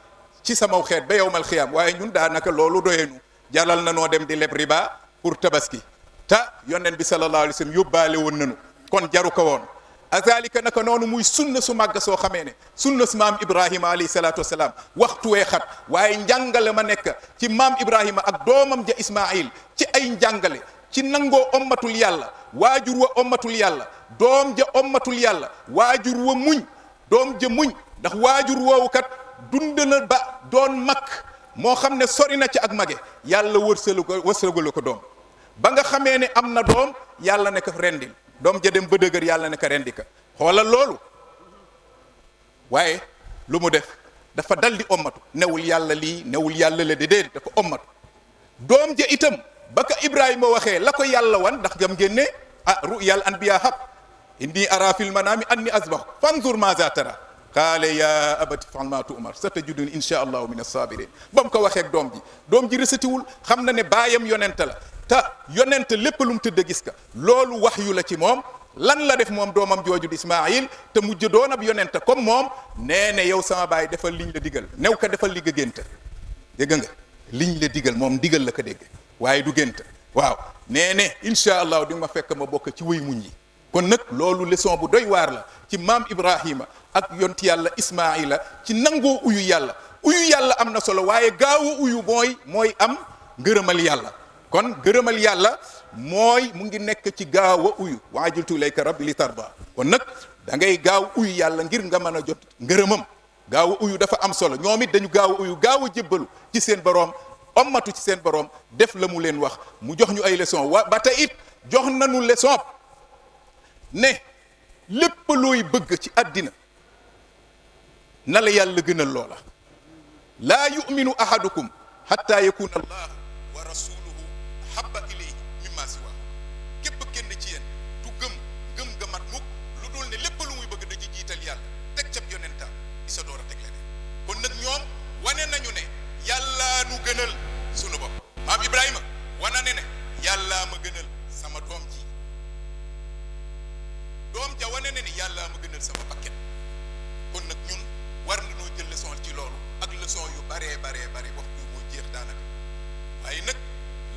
ci samaw xeet ba yowmal xiyaam waaye ñun daanaka loolu doyenu jalal na noo dem di leb riba pour tabaski te yonent bi sallallahu alayhi wa sallam yóbbaale woon nanu kon jaru ko woon azalika naka noonu muy sunna su màgg soo xamee ne sunna su maam ibrahima alayhi salaatu wasalaam waxtu wee xat waaye njàngale ma nekk ci maam ibrahima ak doomam ja ismail ci ay njàngale ci nangoo ommatul yàlla waajur wa ommatul yàlla doom ja ommatul yàlla waajur wa muñ doom ja muñ ndax waajur woowu kat dund na ba doon mag moo xam ne sori na ci ak mage yàlla wërsëgalu ko doom ba nga xamee ne am na doom yàlla ne ko rendil doom ja dem ba dëgër yàlla ne ko rendi ka xoolal loolu waaye lu mu def dafa dal di ommatu newul yàlla lii newul yàlla la déedéet dafa ommatu doom ja itam ba ko Ibrahima waxee la ko yàlla wan ndax jam ngeen ne ru'yal anbiya haq inni ara fil manami anni azbahu fanzur maza tara qaala ya abati fa'al ma tu'mar satajiduni insha allahu min as-sabirin ba mu ko waxee ak doom ji resetiwul xam na ne baayam yonent la te yonent lépp lu mu tëdd gis ka loolu wax yu la ci moom lan la def moom doomam jooju di Ismaayil te mujj doon ab yonent comme moom nee ne yow sama baay defal liñ la digal new ko defal li nga gént dégg nga liñ la digal moom digal la ko dégg waaye du gént waaw nee ne incha allah di ma fekk ma bokk ci wëy muñ yi kon nag loolu leçon bu doy waar la ci maam Ibrahima ak yonti yàlla Ismaayila ci nangoo uyu yàlla am na solo waaye gaawu uyu mooy am ngërëmal yàlla kon gërëmal yàlla mooy mu ngi nekk ci gaaw a uyu waajiltu ilayka rabbi li tarda kon nag da ngay gaaw uyu yàlla ngir nga mën a jot ngërëmam. gaaw a uyu dafa am solo ñoom it dañu gaaw a uyu gaaw a jébbalu ci seen boroom ommatu ci seen boroom def la mu leen wax mu jox ñu ay leçon ba tey it jox nañu leçon ne lépp looy bëgg ci àddina na la yàlla gënal loola. laa yuminu ahadukum hatta yakuna allah wa rasuluhu habba ilayhi mimma siwa. képp kenn ci yéen du gëm nga mat mukk lu dul ne lépp lu muy bëgg da ci jiital yàlla teg cab yonentam di sa door a teg leneen. kon nag ñoom wane nañu ne yàllaa nu gënal sunu bopp. maam Ibrahima wana ne yàllaa ma gënal sama doom ji, doom ja wane ne yàllaa ma gënal sama bakket. kon nag ñun war nañoo jël leçon ci loolu ak leçon yu baree waxtu moo jeex daanaka. waaye nag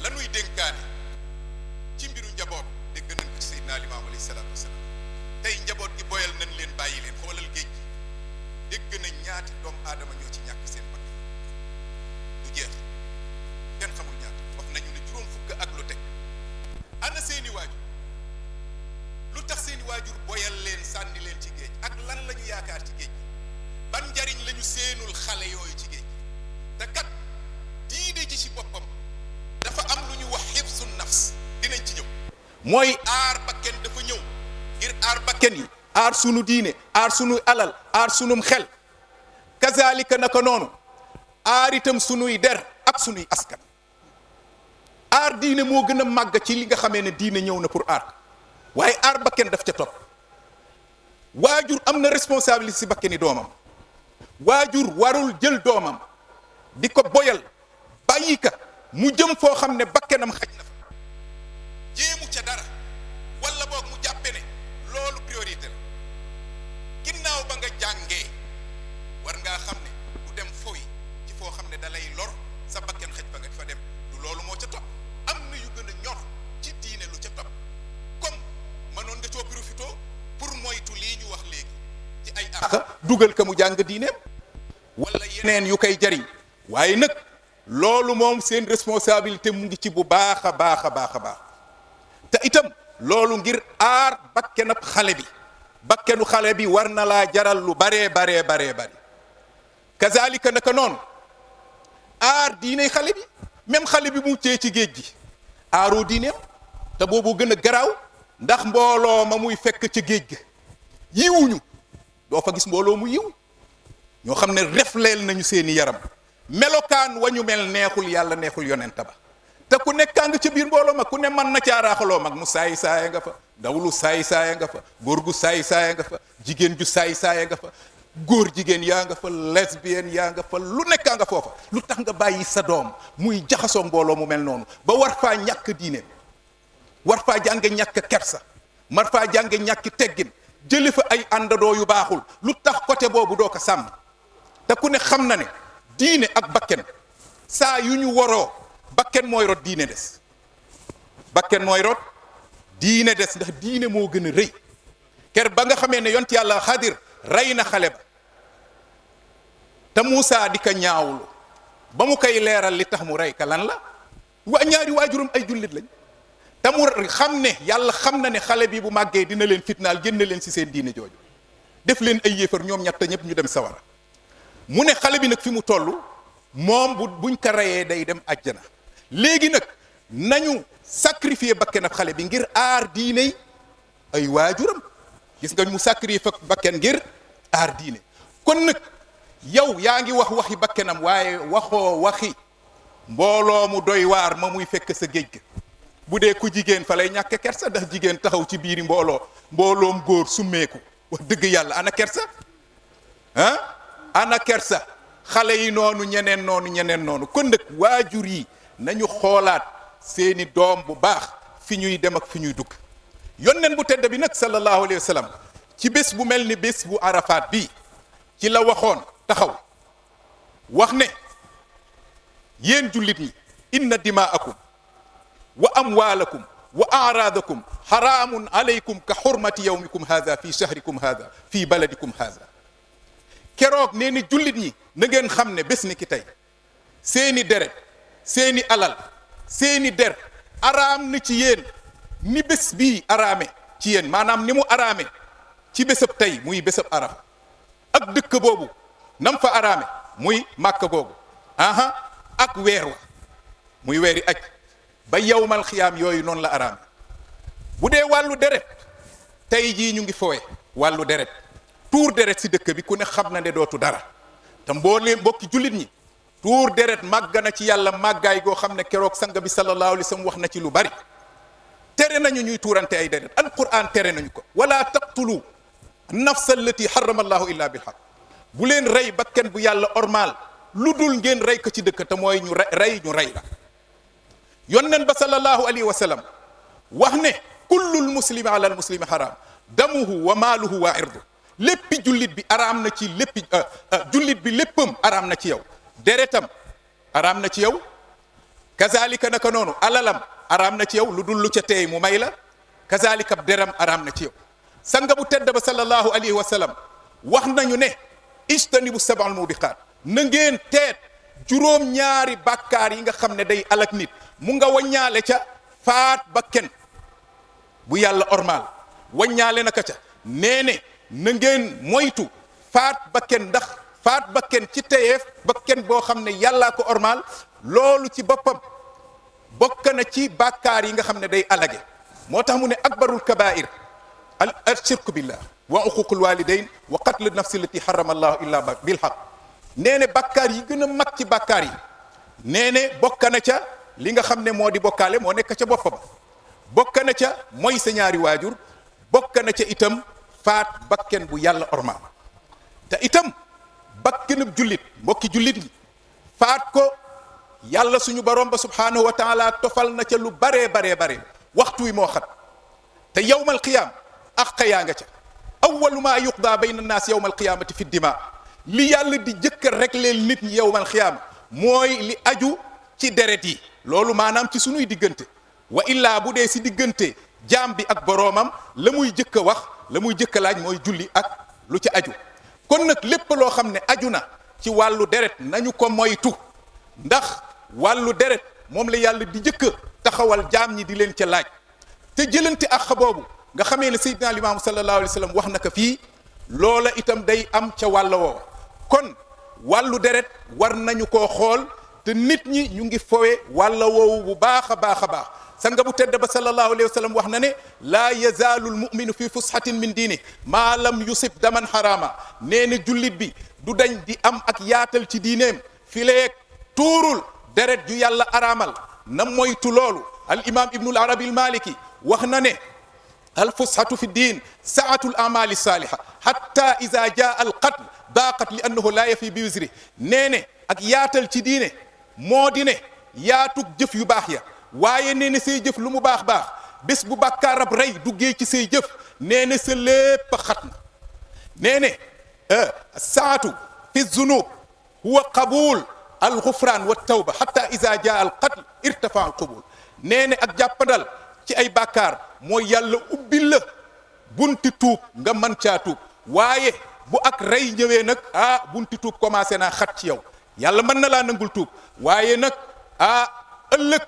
lanuy dénkaane ci mbiru njaboot dégg nañ ko ci Seydina Limaamu alayhi salaatu wasalaam. tey njaboot gi boyal nañ leen bàyyi leen xoolal géej gi dégg nañ ñaati doomu aadama ñoo ci ñàkk seen bakkan du jeex kenn xamul ñaata. wax nañu ne juróom fukk ak lu teg. ana seeni waajur lu tax seeni waajur boyal leen sànni leen ci géej ak lan la ñu yaakaar ci géej gi ban njariñ la ñu seenul xale yooyu ci géej gi. te kat diine ji ci boppam dafa am lu ñu wax hifsun nafs dinañ ci ñëw. mooy aar bakken dafa ñëw ngir aar bakken yi aar sunu diine aar sunu alal aar sunum xel. kazalika naka noonu aar itam sunuy der ak sunuy askan. aar diine moo gën a màgg ci li nga xamee ne diine ñëw na pour aar waaye aar bakken daf ca topp. waajur am na responsabilité si bakkeni doomam. waajur warul jël doomam di ko boyal bàyyi ka mu jëm foo xam ne bakkenam xaj na fa jéemu ca dara wala boog mu jàppe ne loolu priorité la. ginnaaw ba nga jàngee war ngaa xam ne du dem foy ci foo xam ne da lay lor sa bakken xaj ba nga fa dem du loolu moo ca topp. am na yu gën a ñor ci diine lu ca topp comme mënoon nga coo profité pour moytu lii ñu wax léegi ci ay àq dugal ka mu jàng diineem wala yeneen yu koy jariñ. waaye nag loolu moom seen responsabilité mu ngi ci bu baax a baax a baax a baax. te itam loolu ngir aar bakkenab xale bi bakkenu xale bi war na laa jaral lu baree bari. kazalika naka noonu aar diiney xale bi même xale bi mu cee ci géej gi aaroo diineem te boobu gën a garaaw ndax mbooloo ma muy fekk ci géej gi yiwuñu doo fa gis mbooloo mu yiw ñoo xam ne refleel nañu seeni yaram melokaan wañu mel neexul yàlla neexul yonent ba. te ku nekkaa nga ca biir mbooloo mag ku ne mën na caaraaxaloo mag mu saay saaya nga fa dawlu saay saaya nga fa góor gu saay saaya nga fa jigéen ju saay saaya nga fa góor jigéen yaa nga fa lesbienne yaa nga fa lu nekkaa nga foofa. lu tax nga bàyyi sa doom muy jaxasoo mbooloo mu mel noonu ba war faa ñàkk diine war faa jànge ñàkk kersa war faa jànge ñàkk teggin jële fa ay àndandoo yu baaxul. lu tax côté boobu doo ko sàmm te ku ne xam na ne diine ak bakken saa yu ñu waroo bakken mooy rot diine des. bakken mooy rot diine des ndax diine moo gën a rëy. ker ba nga xamee ne yont yàlla Xadir rey na xale ba te Muusaa di ko ñaawlu ba mu koy leeral li tax mu rey ka lan la ñaari waajuram ay jullit lañ te mu xam ne yàlla xam na ne xale bi bu màggee dina leen fitnaal génne leen ci seen diine jooju def leen ay yéefar ñoom ñett ñëpp ñu dem sawara. mu ne xale bi nag fi mu toll moom buñ ko reyee day dem àjjana. léegi nag nañu sacrifier bakkenab xale bi ngir aar diine ay waajuram. gis nga mu sacrifier bakken ngir aar diine. kon nag yow yaa ngi wax waxi bakkenam waaye waxoo waxi mbooloo mu doy waar ma muy fekk sa géej ga. bu dee ku jigéen fa lay ñàkk kersa ndax jigéen taxaw ci biiri mbooloom góor summeeku wax dëgg yàlla ana kersa ana kersa. xale yi noonu ñeneen noonu kon nag waajur yi nañu xoolaat seeni doom bu baax fi ñuy dem ak fi ñuy dugg. yónneen bu tedd bi nag sallallahu alayhi wa sallam ci bés bu mel ni bés bu arafaat bii ci la waxoon taxaw wax ne yéen jullit ñi inna dimaakum wa amwaalakum wa aaraadakum xaraamun alaykum ka xurmati yawmikum haada fi shahrikum haada fi baladikum haada. keroog nee ni jullit ñi na ngeen xam ne bés ni ki tey seeni deret seeni alal seeni der araam na ci yéen ni bés bii araame ci yéen maanaam ni mu araame ci bésab tey muy bésab arafa ak dëkk boobu nam fa araame muy màkka googu ak weer wa muy weeri aj ba yawmal xiyaam yooyu noonu la araame bu dee wàllu deret tey jii ñu ngi fowe wàllu deret tuur deret si dëkk bi ku ne xam na ne dootu dara te mboolee mbokki jullit ñi tuur deret màgg na ci yàlla màggaay goo xam ne keroog sang bi sallallahu alayhi wa sallam wax na ci lu bari tere nañu ñuy tuurante ay deret alquran tere nañu ko wala taqtulu nafsa allati harrama allahu illa bilhaq bu leen rey bakken bu yàlla ormaal lu dul ngeen rey ko ci dëkk te mooy ñu rey la yonneen ba sallallahu alayhi wa sallam wax ne kullul muslimi ala al muslimi haram damuhu wa maaluhu wa irdu léppi jullit bi araam na ci léppi jullit bi léppam araam na ci yow deretam araam na ci yow kazalika naka noonu alalam araam na ci yow lu dul lu ca teey mu may la kazalika deram araam na ci yow sanga bu tedd ba sallallahu alayhi wa sallam wax nañu ne ijtanibu sab'al mubiqaat na ngeen teet juróom-ñaari bàkkaar yi nga xam ne day alak nit mu nga waññaale ca faat bakken bu yàlla ormaal waññaale naka ca nee ne na ngeen moytu faat bakken ndax faat bakken ci teyeef bakken boo xam ne yàllaa ko ormaal loolu ci boppam bokk na ci bàkkaar yi nga xam ne day alage moo tax mu ne akbarul kabair al shirku billah wa uququl walidain wa qatlu nafsi allati harrama allahu illa bil haqq nee ne bàkkaar yi gën a mag ci bàkkaar yi nee ne bokk na ca li nga xam ne moo di bokkaale moo nekk ca boppam bokk na ca mooy sa ñaari waajur bokk na ca itam faat bakken bu yàlla ormaal te itam bakkenub jullit mbokki jullit yi faat ko yàlla suñu borom ba subhanahu wa taala tofal na ca lu baree waxtu wi moo xat te yawmal qiyaam ak yaa nga ca awwalu maa yuqdaa bayna naas yawmal qiyaamati fi dima li yàlla di jëkk rek leen nit ñi yawmal qiyaam mooy li aju ci deret yi loolu maanaam ci sunuy diggante wa illaa bu dee si diggante jaam bi ak boroomam la muy jëkk a wax la muy jëkk a laaj mooy julli ak lu ci aju kon nag lépp loo xam ne aju na ci wàllu deret nañu ko moytu ndax wàllu deret moom la yàlla di jëkk taxawal jaam ñi di leen ca laaj te jëlante ak boobu nga xamee ne Seydina Limaamu sallallahu alayhi wa sallam wax na ko fii loola itam day am ca wàll woowa kon wàllu deret war nañu koo xool te nit ñi ñu ngi fowe wàll woowu bu baax a baax sanga bu tedd ba sallallahu alayhi wa sallam wax na ne laa yazaalu lmuminu fi fushatin min diini maa lam yusib daman harama nee na jullit bi du dañ di am ak yaatal ci diineem fileeg tuurul deret ju yàlla araamal na moytu loolu al imam ibnul arabi al maliki wax na ne al fushatu fi diin saatu l amali saliha hatta ida jaa al qatl daaqat li annahu laa yafi bi wisri nee ne ak yaatal ci diine moo di ne yaatug jëf yu baax ya waaye nee na say jëf lu mu baax bés bu bàkkaarab rey duggee ci say jëf nee na sa lépp xat na nee ne saatu fi zunub huwa qabul al gufran wa tawba hatta ida jaa al qatl irtafa al qubul nee ne ak jàppandal ci ay bàkkaar mooy yàlla ubbil la bunti tuub nga mën caa tuub waaye bu ak rey ñëwee nag bunti tuub commencé naa xat ci yow yàlla mën na laa nangul tuub waaye nag ëllëg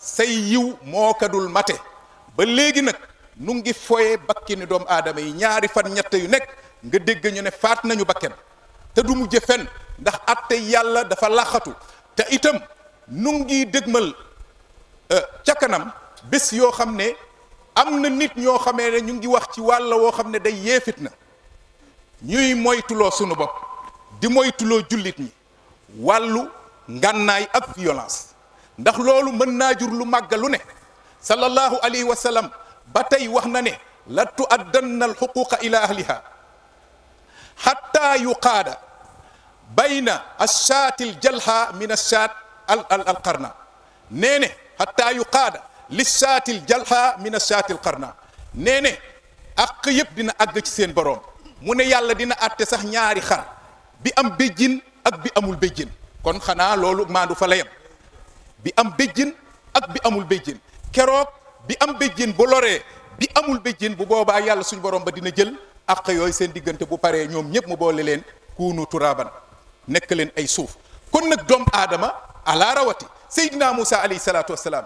say yiw moo kadul mate ba léegi nag nu ngi foye bakkeni doomu aadama yi ñaari fan ñett yu nekk nga dégg ñu ne faat nañu bakken te du mujje fen ndax atte yàlla dafa laxatu te itam nu ngi dégmal ca kanam bés yoo xam ne am na nit ñoo xamee ne ñu ngi wax ci wàll woo xam ne day yeefit na ñuy moytuloo sunu bopp di moytuloo jullit ñi wàllu ngànnaay ak violence ndax loolu mën naa jur lu màggalu ne sallallahu alayhi wa sallam ba tey wax na ne la tuaddanna al xuquqa ila ahliha xatta yuqaada bayna ashaati al jalha min ashaat al qarna nee ne xatta yuqaada li shaati al jalha min ashaati al qarna nee ne ak yëpp dina àgg ci seen boroom mu ne yàlla dina àtte sax ñaari xar bi am béjjin ak bi amul béjjin kon xanaa loolu maandu fa la yem bi am béjjin ak bi amul béjjin keroog bi am béjjin bu loree bi amul béjjin bu boobaa yàlla suñu borom ba dina jël ak yooyu seen diggante bu paree ñoom ñëpp mu boole leen kuunu turaaban nekk leen ay suuf kon nag doomu aadama ala rawati Seydina Moussa alayhi salaatu wassalaam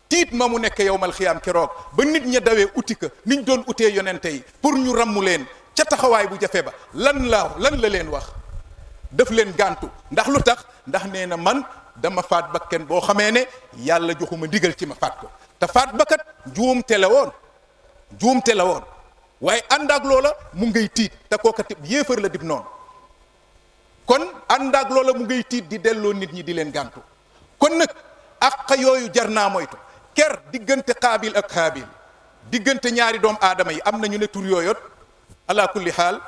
tiit ma mu nekk yowmal xiyaam keroog ba nit ña dawee uti ka niñ doon utee yonente yi pour ñu rammu leen ca taxawaay bu jafe ba lan la leen wax daf leen gàntu ndax lu tax ndax nee na man dama faat bakken boo xamee ne yàlla joxuma ndigal ci ma faat ko te faat ba kat juumte la woon waaye ànd ak loola mu ngay tiit te kooka yéefar la dib noonu kon ànd ak loola mu ngay tiit di delloo nit ñi di leen gàntu kon nag àq yooyu jar naa moytu ker diggante Qaabil ak Haabil diggante ñaari doom aadama yi am nañu ne tur yooyot ala kulli xaal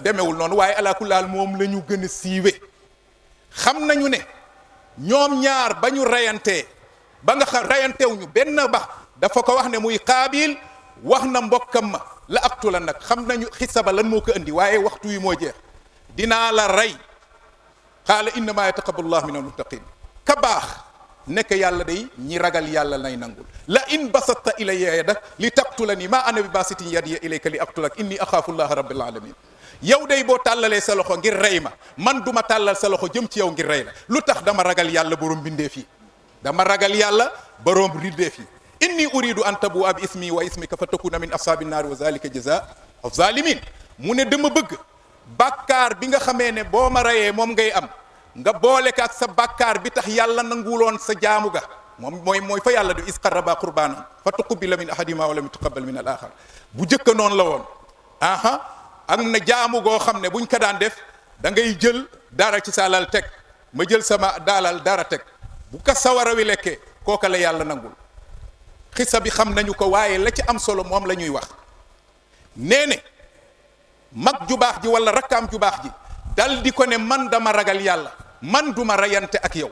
demewul noonu waaye ala kulli xaal moom la ñu gën a siiwe xam nañu ne ñoom ñaar ba ñu rayantee ba nga xam rayantewuñu benn ba dafa ko wax ne muy Qaabil wax na mbokkam ma la aktu la nag xam nañu xissa ba lan moo ko indi waaye waxtu wi moo jeex dinaa la rey qaala innama yataqabbalu llahu min almuttaqin ka baax nekk yàlla day ñi ragal yàlla lay nangul la in basatta ilayya yadak li taqtulani ma ana bi basitin yadiya ilayka li aqtulak inni axaafu llaha rabbil alamin yow day boo tàllalee sa loxo ngir rey ma man duma tàllal sa loxo jëm ci yow ngir rey la lu tax dama ragal yàlla borom bindee fii dama ragal yàlla borom bindee fii inni uridu an tabua bi ismi wa ismika fa takuna min ashabi nnaari wa zalika jaza az-zalimin mu ne dama bëgg bàkkaar bi nga xamee ne boo ma reyee moom ngay am nga boole ko ak sa bàkkaar bi tax yàlla nanguloon sa jaamu ga moom mooy fa yàlla du is qarraba qurbanan fa tuqbila min ahadihima wa lam yutaqabbal min al axar bu jëkka noonu la woon ak na jaamu goo xam ne buñ ko daan def da ngay jël dara ci sa alal teg ma jël sama daalal dara teg bu ko sawara wi lekkee kooka la yàlla nangul xissa bi xam nañu ko waaye la ci am solo moom la ñuy wax nee ne mag ju baax ji wala rakkaam ju baax ji dal di ko ne man dama ragal yàlla man duma reyante ak yow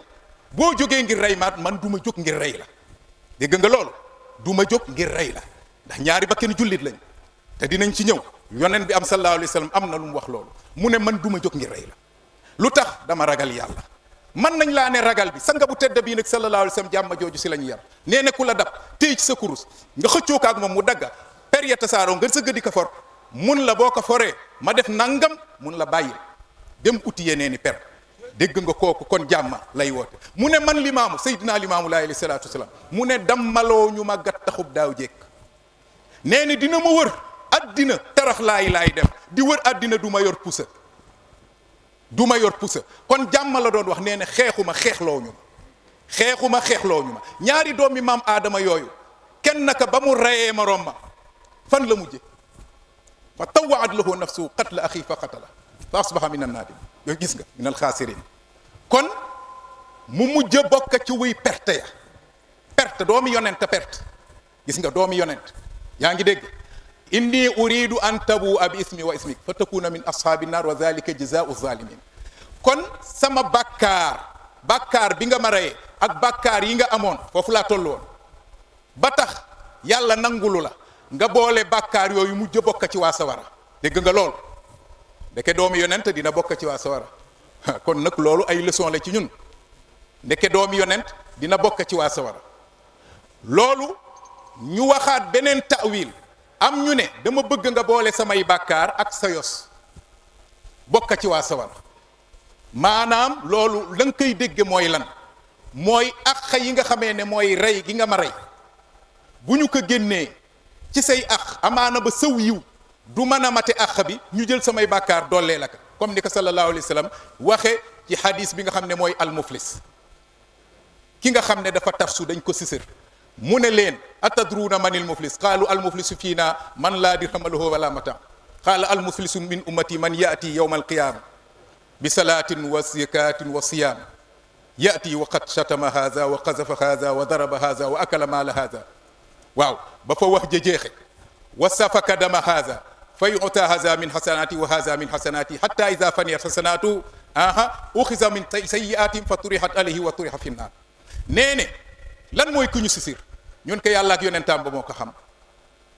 boo jógee ngir rey maat man du ma jóg ngir rey la dégg nga loolu du ma jóg ngir rey la ndax ñaari bakkeni jullit lañ te dinañ ci ñëw yonent bi am sallallahu alayhi wa sallam am na lu mu wax loolu mu ne man du ma jóg ngir rey la lu tax dama ragal yàlla man nañ laa ne ragal bi sanga bu tedd bii nag sallallahu alayhi wa sallam jàmma jooju si la ñu yar nee ne ku la dab téy ci sa kurus nga xëccoo ko ak moom mu dagga per ya tasaaroo nga sëgg di ko for mun la boo ko foree ma def nangam mun la bàyyi dem uti yeneeni per dégg nga kooku kon jàmma lay woote mu ne man limaamu Seydina Limaamu Laay alayhi salaatu wasalaam mu ne dammaloo ñu ma gat taxub daaw jekk nee ni dina ma wër addina tarax laay def di wër addina du ma yor pusa kon jàmma la doon wax nee ne xeexuma xeexloo ñu ma ñaari doomi maam aadama yooyu kenn naka ba mu reyee moroom ma fan la mujje fa tawaat lahu nafsuhu qatla axi fa qatala fa asbaha min annaadim yooyu gis nga min alxaasirin kon mu mujj bokk ci wuy perte doomi yonent perte gis nga doomi yonent yaa ngi dégg inni uridu an tabua bi ismi wa ismik fa takuna min ashaabi naar wa zalika jazaau zalimin kon sama bàkkaar bi nga ma reyee ak bàkkaar yi nga amoon foofu laa toll woon ba tax yàlla nangulu la nga boole bàkkaar yooyu mujj bokk ci waa sawara dégg nga loolu ndeke doomi yonent dina bokk ci waa sawara kon nag loolu ay leçon la ci ñun ndeke doomi yonent dina bokk ci waa sawara loolu ñu waxaat beneen ta'wil am ñu ne dama bëgg nga boole samay bàkkaar ak sa yos bokk ci waa sawara maanaam loolu la nga koy dégge mooy lan mooy àq yi nga xamee ne mooy rey gi nga ma rey bu ñu ko génnee ci say àq amaana ba sëw yiw du mën a mate àq bi ñu jël samay bàkkaar dollee la ko comme ni ko sallallahu alayhi wa sallam waxe ci hadis bi nga xam ne mooy almuflis ki nga xam ne dafa tafsu dañ ko sisir mu ne leen atadruuna manil muflis qaalu almuflisu fiina man laa dirhama lahu wala mata qaala almuflisu min ummati man yaati yawma alqiyama bi salaatin wa zakatin wa siyam yaati wa qad shatama haza wa qazafa haza wa daraba haza wa akala maala haza waaw ba fa wax ja jeexe wa safaka dama haza fa yuta haza min hasanati wa haza min hasanati hatta ida faniyat hasanatu uxiza min sayyiatim fa turihat alayhi wa turiha fi nnaar nee ne lan mooy ku ñu sisir ñun ko yàlla ak yonentaam ba moo ko xam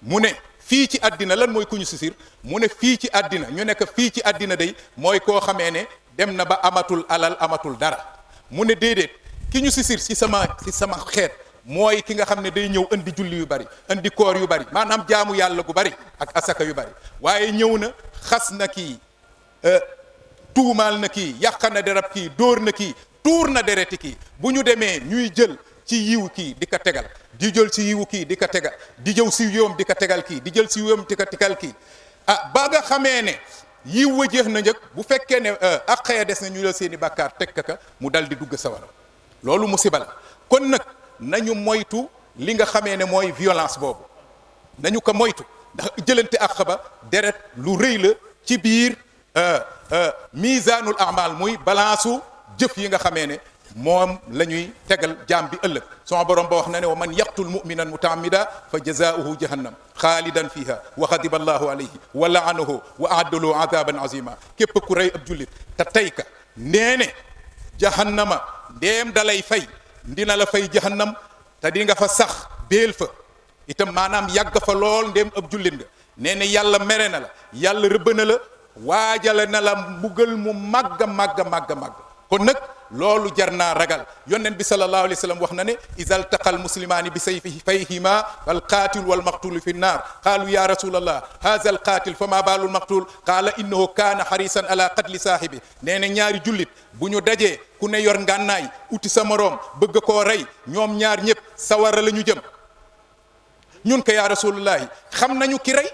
mu ne fii ci àddina lan mooy ku ñu sisir mu ne fii ci àddina ñu nekk fii ci àddina day mooy koo xamee ne dem na ba amatul alal amatul dara mu ne déedéet ki ñu sisir si sama xeet mooy ki nga xam ne day ñëw indi julli yu bari indi koor yu bari maanaam jaamu yàlla gu bari ak asaka yu bari waaye ñëw na xas na kii tuumaal na kii yàq na derab kii dóor na kii tuur na dereti kii bu ñu demee ñuy jël ci yiwu kii di ko tegal di jël ci yiwu kii di ko tegal di jëw si yoom di ko tegal kii di jël si yoom di ko tegal kii ba nga xamee ne yiw wa jeex na njëkk bu fekkee ne ak xëya des na ñu la seeni bàkkaar teg ka mu dal di dugg sawara loolu musiba la kon nag nañu moytu li nga xamee ne mooy violence boobu nañu ko moytu ndax jëlante ak ba deret lu rëy la ci biir misaanul amal muy balance u jëf yi nga xamee ne moom la ñuy tegal jaam bi ëllëg sama borom ba wax na ne wa man yaqtul muminan mutaamida fa jazaauhu jahannam xaalidan fiha wa xadiba allahu alayhi wa laanahu wa aaddalahu adaban azima képp ku rey ab jullit te tey ka nee ne jahannama ndeem dalay fay dina la fay jahannam te di nga fa sax béel fa itam maanaam yàgg fa lool ndéem ab jullit nga nee na yàlla mere na la yàlla rëbb na la waajale na la mbugal mu màgg màgg màgg màgg kon nag loolu jar naa ragal yonent bi sallallahu alayhi wa sallam wax na ne iza altaqa almuslimaani bi sayfayhima alqaatil walmaqtul fi nnaar qaalu ya rasulallah haza alqaatil fa ma baalu almaqtul qaala innahu kaana xarisan ala qatli saahibi nee na ñaari jullit bu ñu dajee ku ne yor ngànnaay uti sa moroom bëgg koo rey ñoom ñaar ñëpp sawara la ñu jëm ñun ko yaa rasulullahi xam nañu ki rey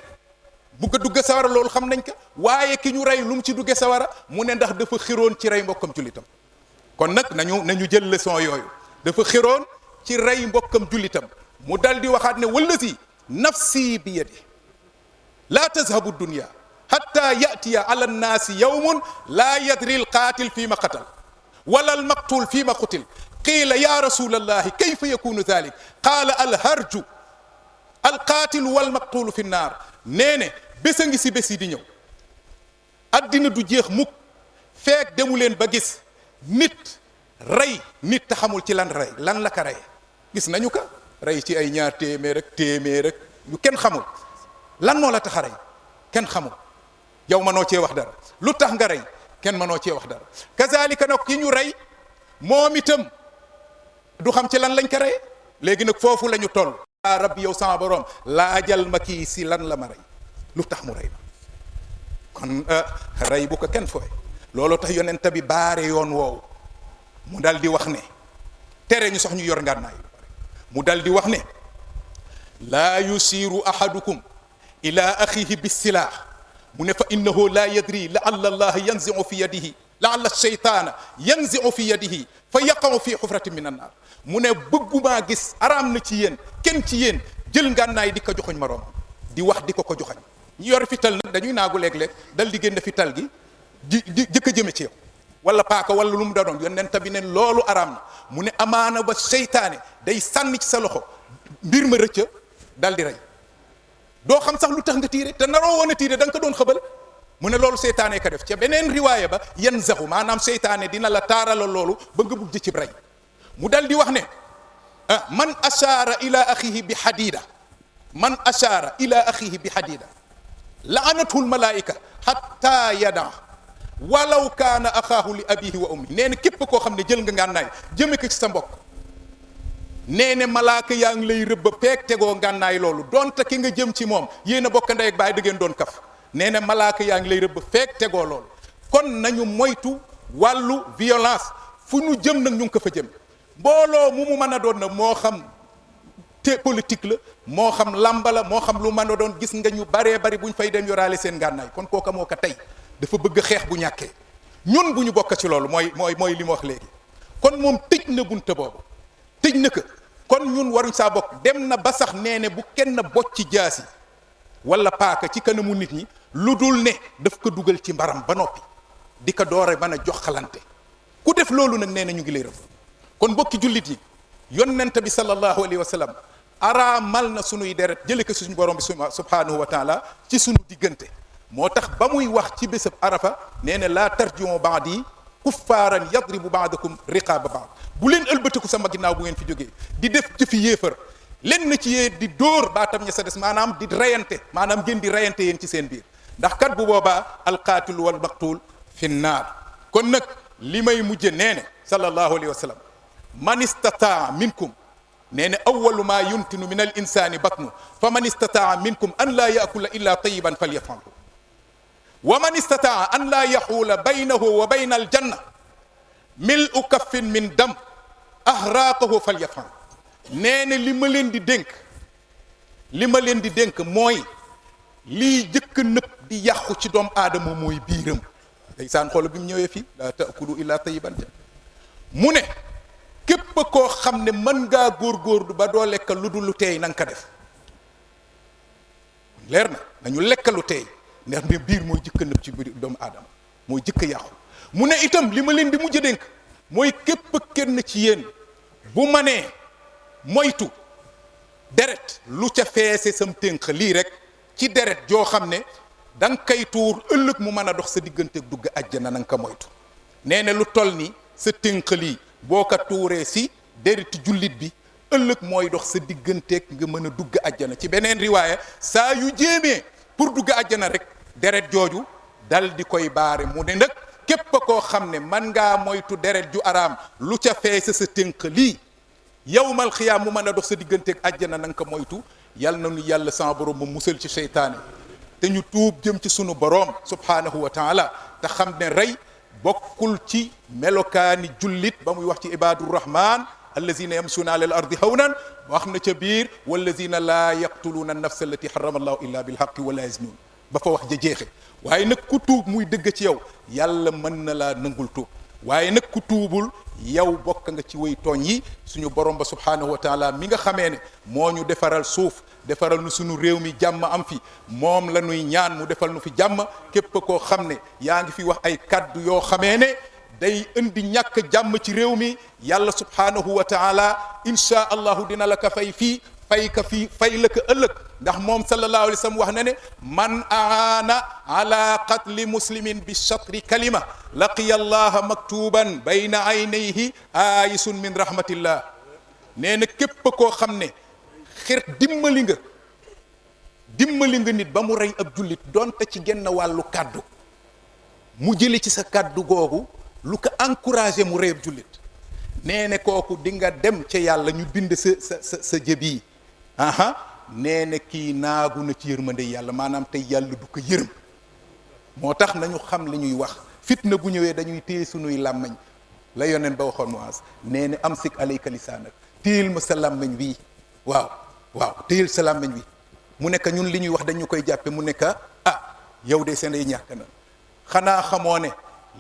bugg a dugg sawara loolu xam nañ ko waaye ki ñu rey lu mu ci dugge sawara mu ne ndax dafa xiroon ci rey mbokkam jullitam kon nag nañu jël leçon yooyu dafa xiroon ci rey mbokkam jullitam mu dal di waxaat ne wallazi nafsi bi yadi laa tazhabu dunya hatta yatiya ala nnaasi yawmun laa yadri alqaatil fi ma qatal wala almaqtul fi ma qutil qiila ya rasulallahi kayfa yakunu dhalik qaala alharju alqaatilu walmaqtulu fi nnaar nee ne bés a ngi si bés yi di ñëw addina du jeex mukk feek demu leen ba gis nit rey nit te xamul ci lan rey lan la ka rey gis nañu ko rey ci ay ñaar téeméer rek yu kenn xamul lan moo la tax a rey kenn xamul yow mënoo cee wax dara lu tax nga rey kenn mënoo cee wax dara kazalika nag ki ñu rey moom itam du xam ci lan lañ ko rey léegi nag foofu la ñu toll rabbi yow sama borom laajal ma kii si lan la ma rey lu tax mu rey ma kon rey bu ko kenn fooy loolu tax yonent bi baare yoon woowu mu dal di wax ne tere ñu sax ñu yor ngànnaay mu dal di wax ne laa yusiru ahadukum ila axihi bissilah mu ne fa innahu la yadri laalla allaha yanziu fi yadihi laalla sheytaana yanziu fi yadihi fa yaqaw fi xufratin min annaar mu ne bëggumaa gis araam na ci yéen kenn ci yéen jël ngànnaay di ko joxoñ moroom di wax di ko joxañ ñu yor fital nag dañuy naagu léeg-léeg dal di génn fital gi jëkk a jëme ci yow wala paaka wala lu mu doon yonent bi ne loolu araam na mu ne amaana ba seytaane day sànni ci sa loxo mbir ma rëcca dal di rey doo xam sax lu tax nga tiire te naroo woon a tiire da nga ko doon xëbal mu ne loolu seytaane ka def ca beneen riwaaya ba yan zaxu maanaam seytaane dina la taarala loolu ba nga bugg ci rey mu dal di wax ne man ashaara ila axihi bi xadida man ashaara ila axihi bi xadida laanathu lmalaika xatta yada walaw kaana axaahu li abihi wa ummi nee na képp koo xam ne jël nga ngànnaay jëme ko ci sa mbokk nee ne malaaka yaa ngi lay rëbba peeg tegoo ngànnaay loolu donte ki nga jëm ci moom yéen a bokk ndey ak baay da ngeen doon kaf nee na malaaka yaa ngi lay rëbba peeg tegoo loolu kon nañu moytu wàllu violence fu ñu jëm nag ñu ngi ko fa jëm mbooloo mu mën a doon na moo xam te politique la moo xam lamba la moo xam lu mën a doon gis nga ñu baree bari bu ñu fay dem yoraale seen ngànnaay kon kooka moo ko tey dafa bëgg xeex bu ñàkkee ñun bu ñu bokk ci loolu mooy li ma wax léegi kon moom tëj na bunte boobu tëj na ko kon ñun waruñ saa bokk dem na ba sax nee ne bu kenn bocc ci jaasi wala paaka ci kanamu nit ñi lu dul ne daf ko dugal ci mbaram ba noppi di ko doore mën a jox xalante ku def loolu nag nee na ñu ngi lay rëf kon bokki jullit yi yonent bi sallallahu alayhi wa sallam araamal na sunuy deret jële ko suñu borom bi subhanahu wa taala ci sunu diggante moo tax ba muy wax ci bésab arafa nee na laa tarjiu baadi kuffaaran yadribu baadakum riqaaba baad bu leen ëlbatiku sama ginnaaw bu ngeen fi jógee di def jëfi yéefar len na ci yéen di dóor baatam ña sa des maanaam di reyante maanaam ngeen di reyante yéen ci seen biir ndax kat bu boobaa alqaatilu wal maqtuul fi nnaar kon nag li may mujje nee ne sallallahu alayhi wa sallam man istataa minkum nee na awalu maa yuntinu min al insani batnu fa man istataa minkum an laa yaakula illa tayiban falyafalhu wa man istataa an laa yaxuula baynahu wa bayna aljanna milu kaffin min dam ahraaqahu falyafal nee na li ma leen di dénk mooy lii jëkk nëpp di yàqu ci doomu aadama mooy biiram ndeysaan xoolal bi mu ñëwee fii la taakulu illa tayyiban mu ne képp koo xam ne mën ngaa góorgóorlu ba doo lekk lu dul lu teey na nga ko def leer na nañu lekk lu teey ndax ne biir mooy jëkk nëpp ci biir doomu aadama mooy jëkk yàqu mu ne itam li ma leen di mujj dénk mooy képp kenn ci yéen bu ma nee moytu deret lu ca feese sam tënk lii rek ci deret joo xam ne da nga koy tuur ëllëg mu mën a dox sa diggante dugg àjjana na nga ko moytu nee na lu toll ni sa tënk lii boo ko tuuree si dereti jullit bi ëllëg mooy dox sa digganteeg nga mën a dugg àjjana ci beneen riwaaya saa yu jéemee pour dugg àjjana rek deret jooju dal di koy baare mu ne nag képp koo xam ne man ngaa moytu deret ju araam lu ca feese sa tënk lii yawmal xiyaam mu mën a dox sa digganteeg àjjana na nga ko moytu yal na nu yàlla sama borom mu musal ci seytaane te ñu tuub jëm ci sunu borom subhaanahu wa taala te xam ne rey bokkul ci melokaani jullit ba muy wax ci ibaadu rahman allazina yamsuuna ala al ardi hawnan wax na ca biir wallazina laa yaqtuluuna annafsa allati harrama allahu illa bilhaqi wala yaznuun ba fa wax ja jeexe waaye nag ku tuub muy dëgg ci yow yàlla mën na laa nangul tuub waaye nag ku tuubul yow bokk nga ci way tooñ yi suñu borom ba subhaanahu wa taala mi nga xamee ne moo ñu defaral suuf defaral nu suñu réew mi jàmm am fi moom la ñuy ñaan mu defal nu fi jàmm képp koo xam ne yaa ngi fi wax ay kaddu yoo xamee ne day indi ñàkk jàmm ci réew mi yàlla subhaanahu wa taala insha allahu dina la ko fay fii fay ka fii fay la ko ëllëg ndax moom sallallahu alayhi wa sallam wax na ne man aana ala qatli muslimin bi shatri kalima laqiya allaha maktuban bayna aynayhi ayisun min rahmatillah nee na képp koo xam ne xir dimbali nga nit ba mu rey ab jullit donte ci genn wàllu kàddu mu jëli ci sa kàddu googu lu ko encouragé mu rey ab jullit nee na kooku di nga dem ca yàlla ñu bind sa jëb yi aha nee na kii naagu na ci yërmande yàlla maanaam tey yàlla du ko yërëm moo tax nañu xam li ñuy wax fitna bu ñëwee dañuy téye sunuy làmmañ la yoneen ba waxoon Muaz nee na am sik alayka lisaanak téyel ma sa làmmañ wi waaw téyel sa làmmañ wi mu nekk ñun li ñuy wax dañu koy jàppe mu nekk yow de seen ay ñàkk na xanaa xamoo ne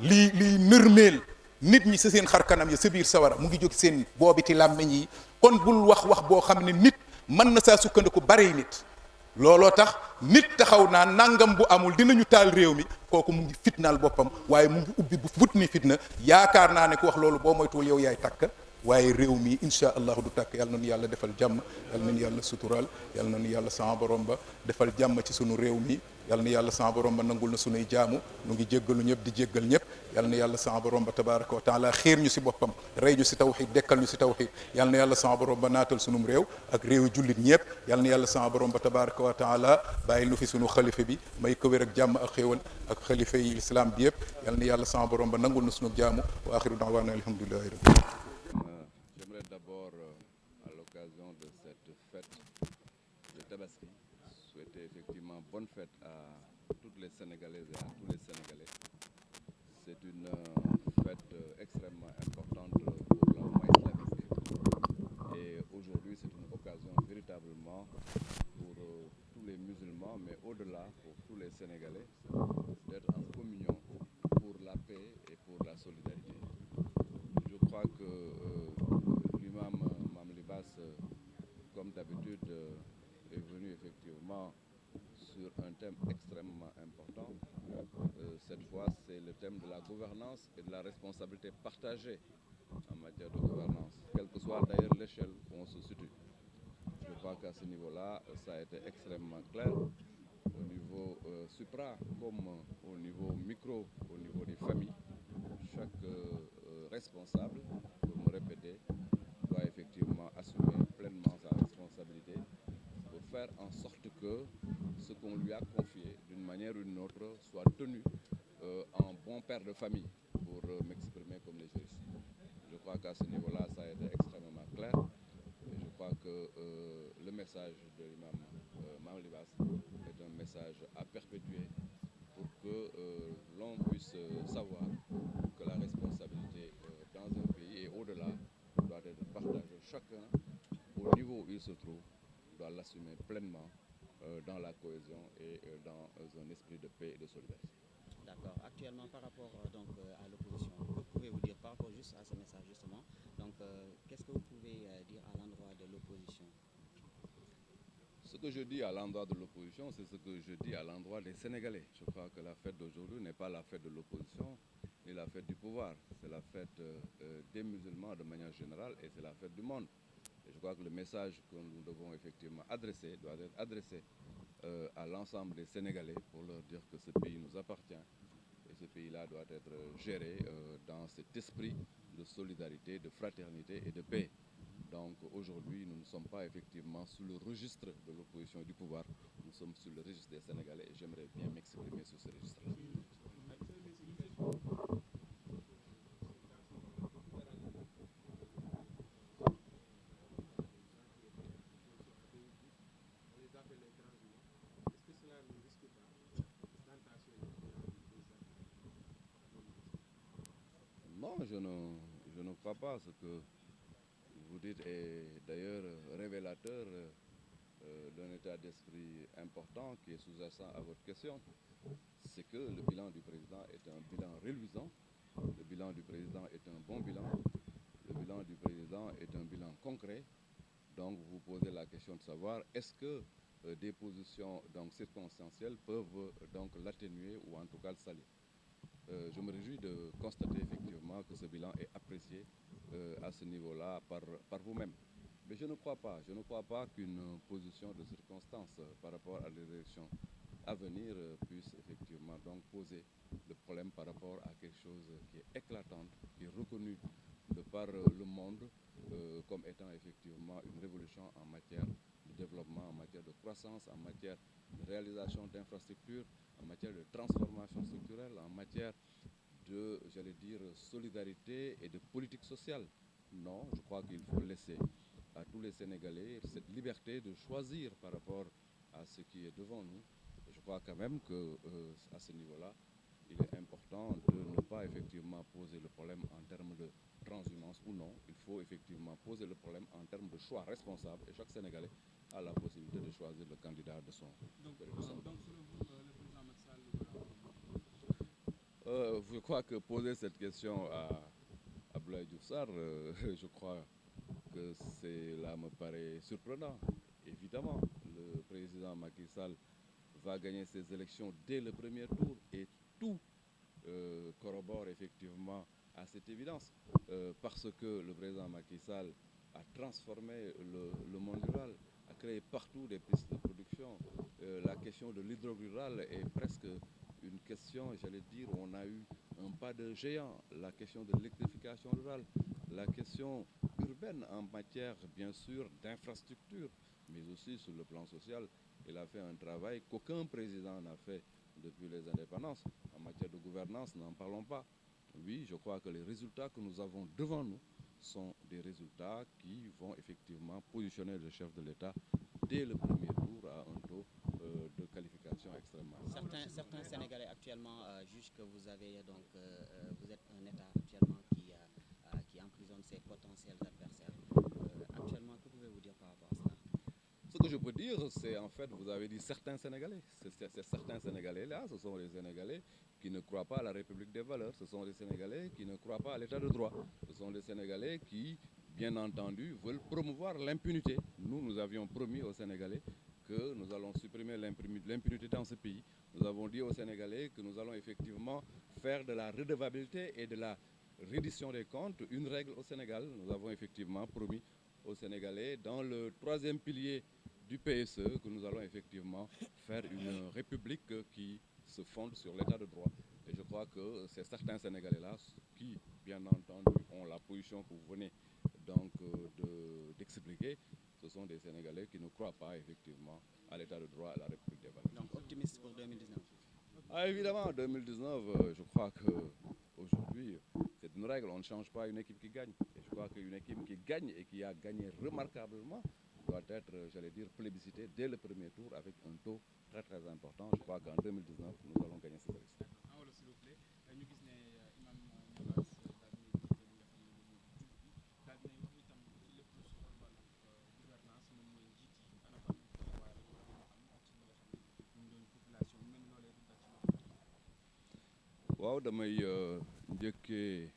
lii nërmeel nit ñi sa seen xar kanam ya sa biir sawara mu ngi jóg seen boobiti làmmañ yi kon bul wax boo xam ne nit mën na saa sukkandiku bari nit looloo tax nit taxaw naa nangam bu amul dinañu taal réew mi kooku mu ngi fitnaal boppam waaye mu ngi ubbi bu but ni fitna yaakaar naa ne ku wax loolu boo moytuwul yow yaay takk waaye réew mi insha allahu du tàkk yàlla nañu yàlla defal jàmm yàlla nañu yàlla sutural yàlla nañu yàlla sama borom ba defal jàmm ci sunu réew mi yàlla na yàlla sama borom ba nangul na sunuy jaamu nu ngi jéggalu ñëpp di jéggal ñëpp yàlla na yàlla sama borom ba tabaraka wa taala xiir ñu si boppam rey ñu si tawxid dekkal ñu si tawxid yàlla na yàlla sama borom ba naatal sunum réew ak réewi jullit ñëpp yàlla na yàlla sama borom ba tabaraka wa taala bàyyil nu fi sunu xalifa bi may ko wér ak jàmm ak xéewal ak xalifa yi islam bi yëpp yàlla na yàlla sama borom ba nangul na sunu jaamu wa axiru daawaana alhamdulillahi rabbil J'aimerais d'abord, à l'occasion de cette fête de Tabaski, souhaiter effectivement bonne fête à toutes les Sénégalaises et à tous les Sénégalais. C'est une fête extrêmement importante pour l'umma islamique. Et aujourd'hui, c'est une occasion véritablement pour tous les musulmans, mais au-delà, pour tous les Sénégalais, d'être en communion pour la paix et pour la solidarité. Je crois que l'imam Mame Libasse, comme d'habitude, est venu effectivement sur un thème extrêmement important. Cette fois, c'est le thème de la gouvernance et de la responsabilité partagée en matière de gouvernance, quelle que soit d'ailleurs l'échelle où on se situe. Je crois qu'à ce niveau-là, ça a été extrêmement clair, au niveau supra comme au niveau micro, au niveau des familles. Chaque responsable, pour me répéter, doit effectivement assumer pleinement sa responsabilité pour faire en sorte que ce qu'on lui a confié, d'une manière ou d'une autre, soit tenu en bon père de famille, pour m'exprimer comme les juristes. Je crois qu'à ce niveau-là, ça a été extrêmement clair. Et je crois que le message de l'imam Mame Libasse est un message à perpétuer pour que l'on puisse savoir que la responsabilité dans un pays et au-delà doit être partagée. Chacun, au niveau où il se trouve, doit l'assumer pleinement dans la cohésion et dans un esprit de paix et de solidarité. D'accord. Actuellement, par rapport à l'opposition, que pouvez-vous dire par rapport juste à ce message justement? Donc, qu'est-ce que vous pouvez dire à l'endroit de l'opposition? Ce que je dis à l'endroit de l'opposition, c'est ce que je dis à l'endroit des Sénégalais. Je crois que la fête d'aujourd'hui n'est pas la fête de l'opposition ni la fête du pouvoir. C'est la fête des musulmans de manière générale et c'est la fête du monde. Et je crois que le message que nous devons effectivement adresser doit être adressé à l'ensemble des Sénégalais pour leur dire que ce pays nous appartient et ce pays-là doit être géré dans cet esprit de solidarité, de fraternité et de paix. Donc aujourd'hui, nous ne sommes pas effectivement sous le registre de l'opposition et du pouvoir, nous sommes sous le registre des Sénégalais et j'aimerais bien m'exprimer sur ce registre-là. Non, je ne crois pas. Ce que vous dites est d'ailleurs révélateur d'un état d'esprit important qui est sous-jacent à votre question. C'est que le bilan du président est un bilan reluisant. Le bilan du président est un bon bilan. Le bilan du président est un bilan concret. Donc vous posez la question de savoir est-ce que des positions donc, circonstancielles peuvent donc l'atténuer ou en tout cas le salir. Je me réjouis de constater effectivement que ce bilan est apprécié à ce niveau-là par vous-même. Mais je ne crois pas qu'une position de circonstance par rapport à l'élection à venir puisse effectivement donc poser le problème par rapport à quelque chose qui est éclatante, qui est reconnu de par le monde comme étant effectivement une révolution en matière de développement, en matière de croissance, en matière de réalisation d'infrastructures, en matière de transformation structurelle, en matière de, j'allais dire, solidarité et de politique sociale. Non, je crois qu'il faut laisser à tous les Sénégalais cette liberté de choisir par rapport à ce qui est devant nous. Et je crois quand même qu'à ce niveau-là, il est important de ne pas effectivement poser le problème en termes de transhumance ou non. Il faut effectivement poser le problème en termes de choix responsables et chaque Sénégalais a la possibilité de choisir le candidat de son. Donc selon vous, le président Macky Sall je crois que poser cette question à Abdoulaye Diouf Sarr, je crois que cela me paraît surprenant. Évidemment, le président Macky Sall va gagner ses élections dès le premier tour et tout corrobore effectivement à cette évidence parce que le président Macky Sall a transformé le monde rural, a créé partout des pistes de production. La question de l'hydro-rural est presque une question, j'allais dire, où on a eu un pas de géant. La question de l'électrification rurale, la question urbaine en matière, bien sûr, d'infrastructure, mais aussi sur le plan social. Il a fait un travail qu'aucun président n'a fait depuis les indépendances. En matière de gouvernance, n'en parlons pas. Oui, je crois que les résultats que nous avons devant nous sont des résultats qui vont effectivement positionner le chef de l'État dès le premier tour à un taux de qualification extrêmement. Certains Sénégalais actuellement jugent que vous êtes un État actuellement qui emprisonne ses potentiels adversaires. Actuellement, que pouvez-vous dire par rapport à cela? Ce que je peux dire, c'est en fait, vous avez dit certains Sénégalais. Certains Sénégalais-là, ce sont les Sénégalais qui ne croient pas à la République des valeurs. Ce sont les Sénégalais qui ne croient pas à l'état de droit. Ce sont les Sénégalais qui, bien entendu, veulent promouvoir l'impunité. Nous avions promis aux Sénégalais que nous allons supprimer l'impunité dans ce pays. Nous avons dit aux Sénégalais que nous allons effectivement faire de la redevabilité et de la reddition des comptes une règle au Sénégal. Nous avons effectivement promis aux Sénégalais dans le troisième pilier du PSE que nous allons effectivement faire une république qui se fonde sur l'état de droit. Et je crois que c'est certains Sénégalais-là qui, bien entendu, ont la position que vous venez donc d'expliquer. Ce sont des Sénégalais qui ne croient pas effectivement à l'état de droit, à la République des valeurs. Donc optimiste pour 2019? Ah, évidemment, 2019, je crois qu'aujourd'hui, c'est une règle. On ne change pas une équipe qui gagne. Et je crois qu'une équipe qui gagne et qui a gagné remarquablement doit être, j'allais dire, plébiscitée dès le premier tour avec un taux très très important. Je crois qu'en 2019, nous allons gagner ces élections. en wolof s'il vous plaît ñu gis ne imam Niass daal di jiite li nga xam ne moom moo di jullit bi daal dinay wax itam lépp lu soxal wàllu gouvernance moom mooy njiit yi ana ban taxawaay la ñu am ci waaw damay njëkkee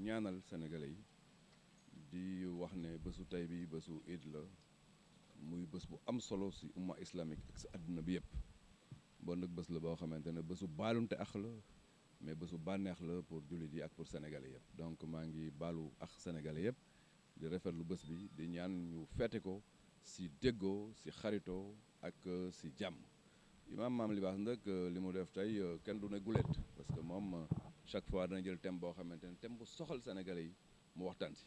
ñaanal sénégalais yi di wax ne bésu tey bi bésu Eid la muy bés bu am solo ci umma islamique ak ci àdduna bi yëpp bon nag bés la boo xamante ne bésu baalunte ak la mais bésu bànneex la pour jullit yi ak pour sénégalais yëpp donc maa ngi baalu ak sénégalais yëpp di rafetlu bés bi di ñaan ñu feete ko ci déggoo ci xaritoo ak ci jàmm Imam Mame Libasse nag li mu def tey kenn du ne guléet parce que moom chaque fois dana jël thème boo xamante ne thème bu soxal sénégalais yi mu waxtaan ci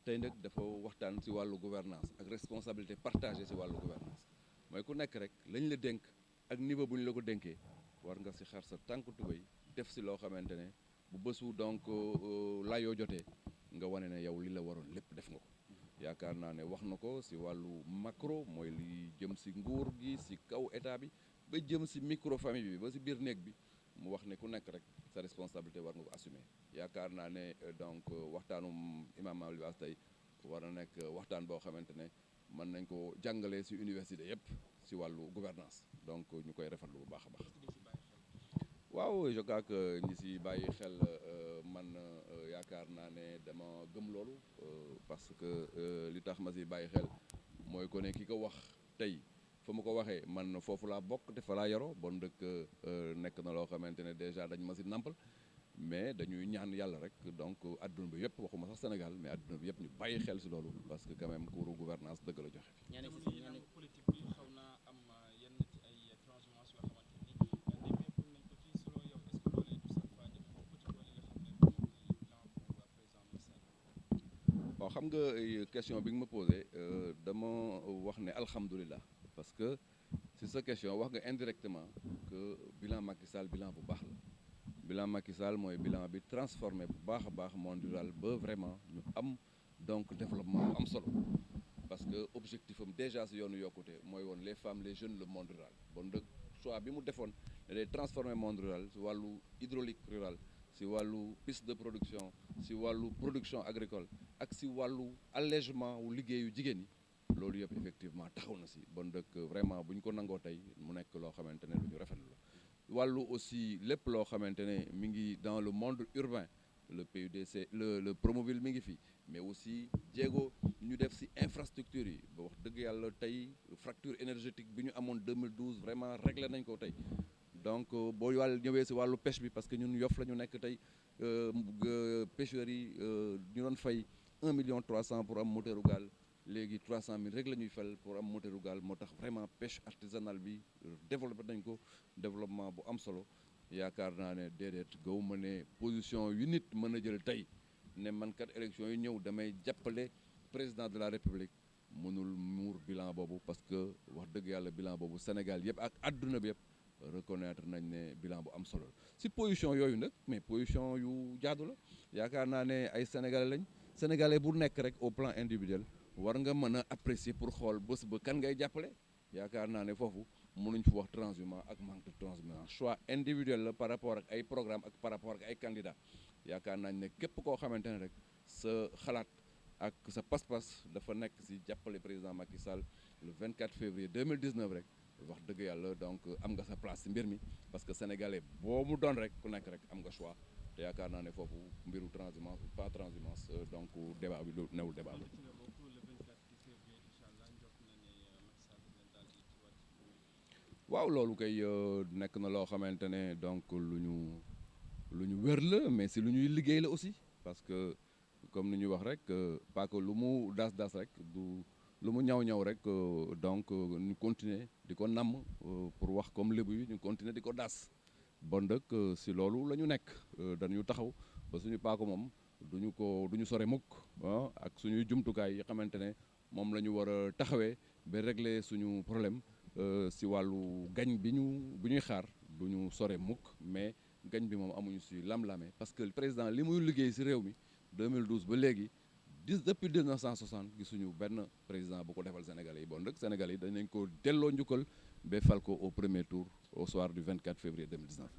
tey nag dafa waxtaan ci wàllu gouvernance ak responsabilité partagée ci wàllu gouvernance mooy ku nekk rek lañ la dénk ak niveau bu ñu la ko dénkee war nga ci xar sa tànk tubéy def ci loo xamante ne bu bésu donc layoo jotee nga wane ne yow li la waroon lépp def nga ko yaakaar naa ne wax na ko ci wàllu macro mooy li jëm ci nguur gi ci kaw état bi ba jëm ci micro famille bi ba ci biir néeg bi mu wax ne ku nekk rek sa responsabilité war nga ko assumer yaakaar naa ne donc waxtaanu Imam Mame Libasse tey war na nekk waxtaan boo xamante ne mën nañ ko jàngalee ci université yëpp ci wàllu gouvernance donc ñu koy rafetlu bu baax a baax. waaw je crois que ñi ci bàyyi xel man yaakaar naa ne dama gëm loolu parce que li tax ma ci bàyyi xel mooy ko ne ki ko wax tey fa mu ko waxee man foofu laa bokk te fa laa yoroo bon dëkk nekk na loo xamante ne déjà dañ ma ci nampal mais dañuy ñaan yàlla rek donc adduna bi yëpp waxuma sax Sénégal mais adduna bi yëpp ñu bàyyi xel ci loolu parce que quand même cours gouvernance dëgg la joxe fi. politique bi xaw naa am yenn ci ay transhumance yoo xamante ni nemmeeku nañ ko ci selon yow est-ce que loolee du sax waa ñëpp ko ci wala nga xam ne moom mooy plan pour président Macky Sall. waaw xam nga question bi nga ma posé dama wax ne alhamdulilah parce que si sa question wax nga indirectement que bilan Macky Sall bilan bu baax la bilan Macky Sall mooy bilan bi transformé bu baax a baax monde rural ba vraiment ñu am donc développement bu am solo parce que objectif am déjà si yoonu yokkute mooy woon les femmes les jeunes le monde rural bon de choix bi mu defoon ne day transformer monde rural si wàllu hydraulique rural si wàllu piste de production si wàllu production agricole ak si wàllu allègement wu liggéeyu jigéen ñi loolu yëpp effectivement taxaw na si bon dëkk vraiment bu ñu ko nangoo tey mu nekk loo xamante ne lu ñu rafetlu la wàllu aussi lépp loo xamante ne mi ngi dans le monde urbain le PUDC le Promoville mi ngi fi mais aussi jéego ñu def si infrastructure yi ba wax dëgg yàlla tey fracture énergétique bi ñu amoon 2012 vraiment réglé nañ ko tey donc boo wàll ñëwee si wàllu pêche bi parce que ñun Yoff la ñu nekk tey pêcheurs yi ñu doon fay 1,3 million pour am moteuru gaal léegi 300 000 rek la ñuy fal pour am moteuru gaal moo tax vraiment pêche artisanale bi développé nañ ko développement bu am solo yaakaar naa ne déedéet gaw ma ne position yu nit mën a jël tey ne man kat élection yi ñëw damay jàppale président de la république mënul muur bilan boobu parce que wax dëgg yàlla bilan boobu Sénégal yëpp ak adduna bi yëpp reconnaître nañ ne bilan bu am solo si position yooyu nag mais position yu jaadu la yaakaar naa ne ay sénégalais lañ sénégalais bu nekk rek au plan individuel war nga mën a apprécier pour xool bés ba kan ngay jàppale yaakaar naa ne foofu mënuñ fi wax transhumance ak manque de transhumance choix individuel la par rapport ak ay programme ak par rapport ak ay candidats yaakaar nañ ne képp koo xamante ne rek sa xalaat ak sa pas-pas dafa nekk si jàppale président Macky Sall le 24 février 2019 rek wax dëgg yàlla donc am nga sa place si mbir mi parce que sénégalais boo mu doon rek ku nekk rek am nga choix te yaakaar naa ne foofu mbiru transhumance pas transhumance donc débat bi lu newul débat bi. waaw loolu kay nekk na loo xamante ne donc lu ñu wér la mais si lu ñuy liggéey la aussi parce que comme ni ñuy wax rek pas que lu mu das rek du lu mu ñaw rek donc ñu continuer di ko namm pour wax comme lébu yi ñu continuer di ko das bon dëkk si loolu la ñu nekk dañu taxaw ba suñu paako moom du ñu sore mukk ak suñuy jumtukaay yi xamante ne moom la ñu war a taxawee ba régler suñu problème si wàllu gañ bi ñuy xaar du ñu sore mukk mais gañ bi moom amuñu si lam-lame parce que le président li muy liggéey si réew mi 2012 ba léegi depuis 1960 gisuñu benn président bu ko defal Sénégalais yi bon nag Sénégalais yi dañ ko delloo njukkal ba fal ko au premier tour au soir du 24 février 2019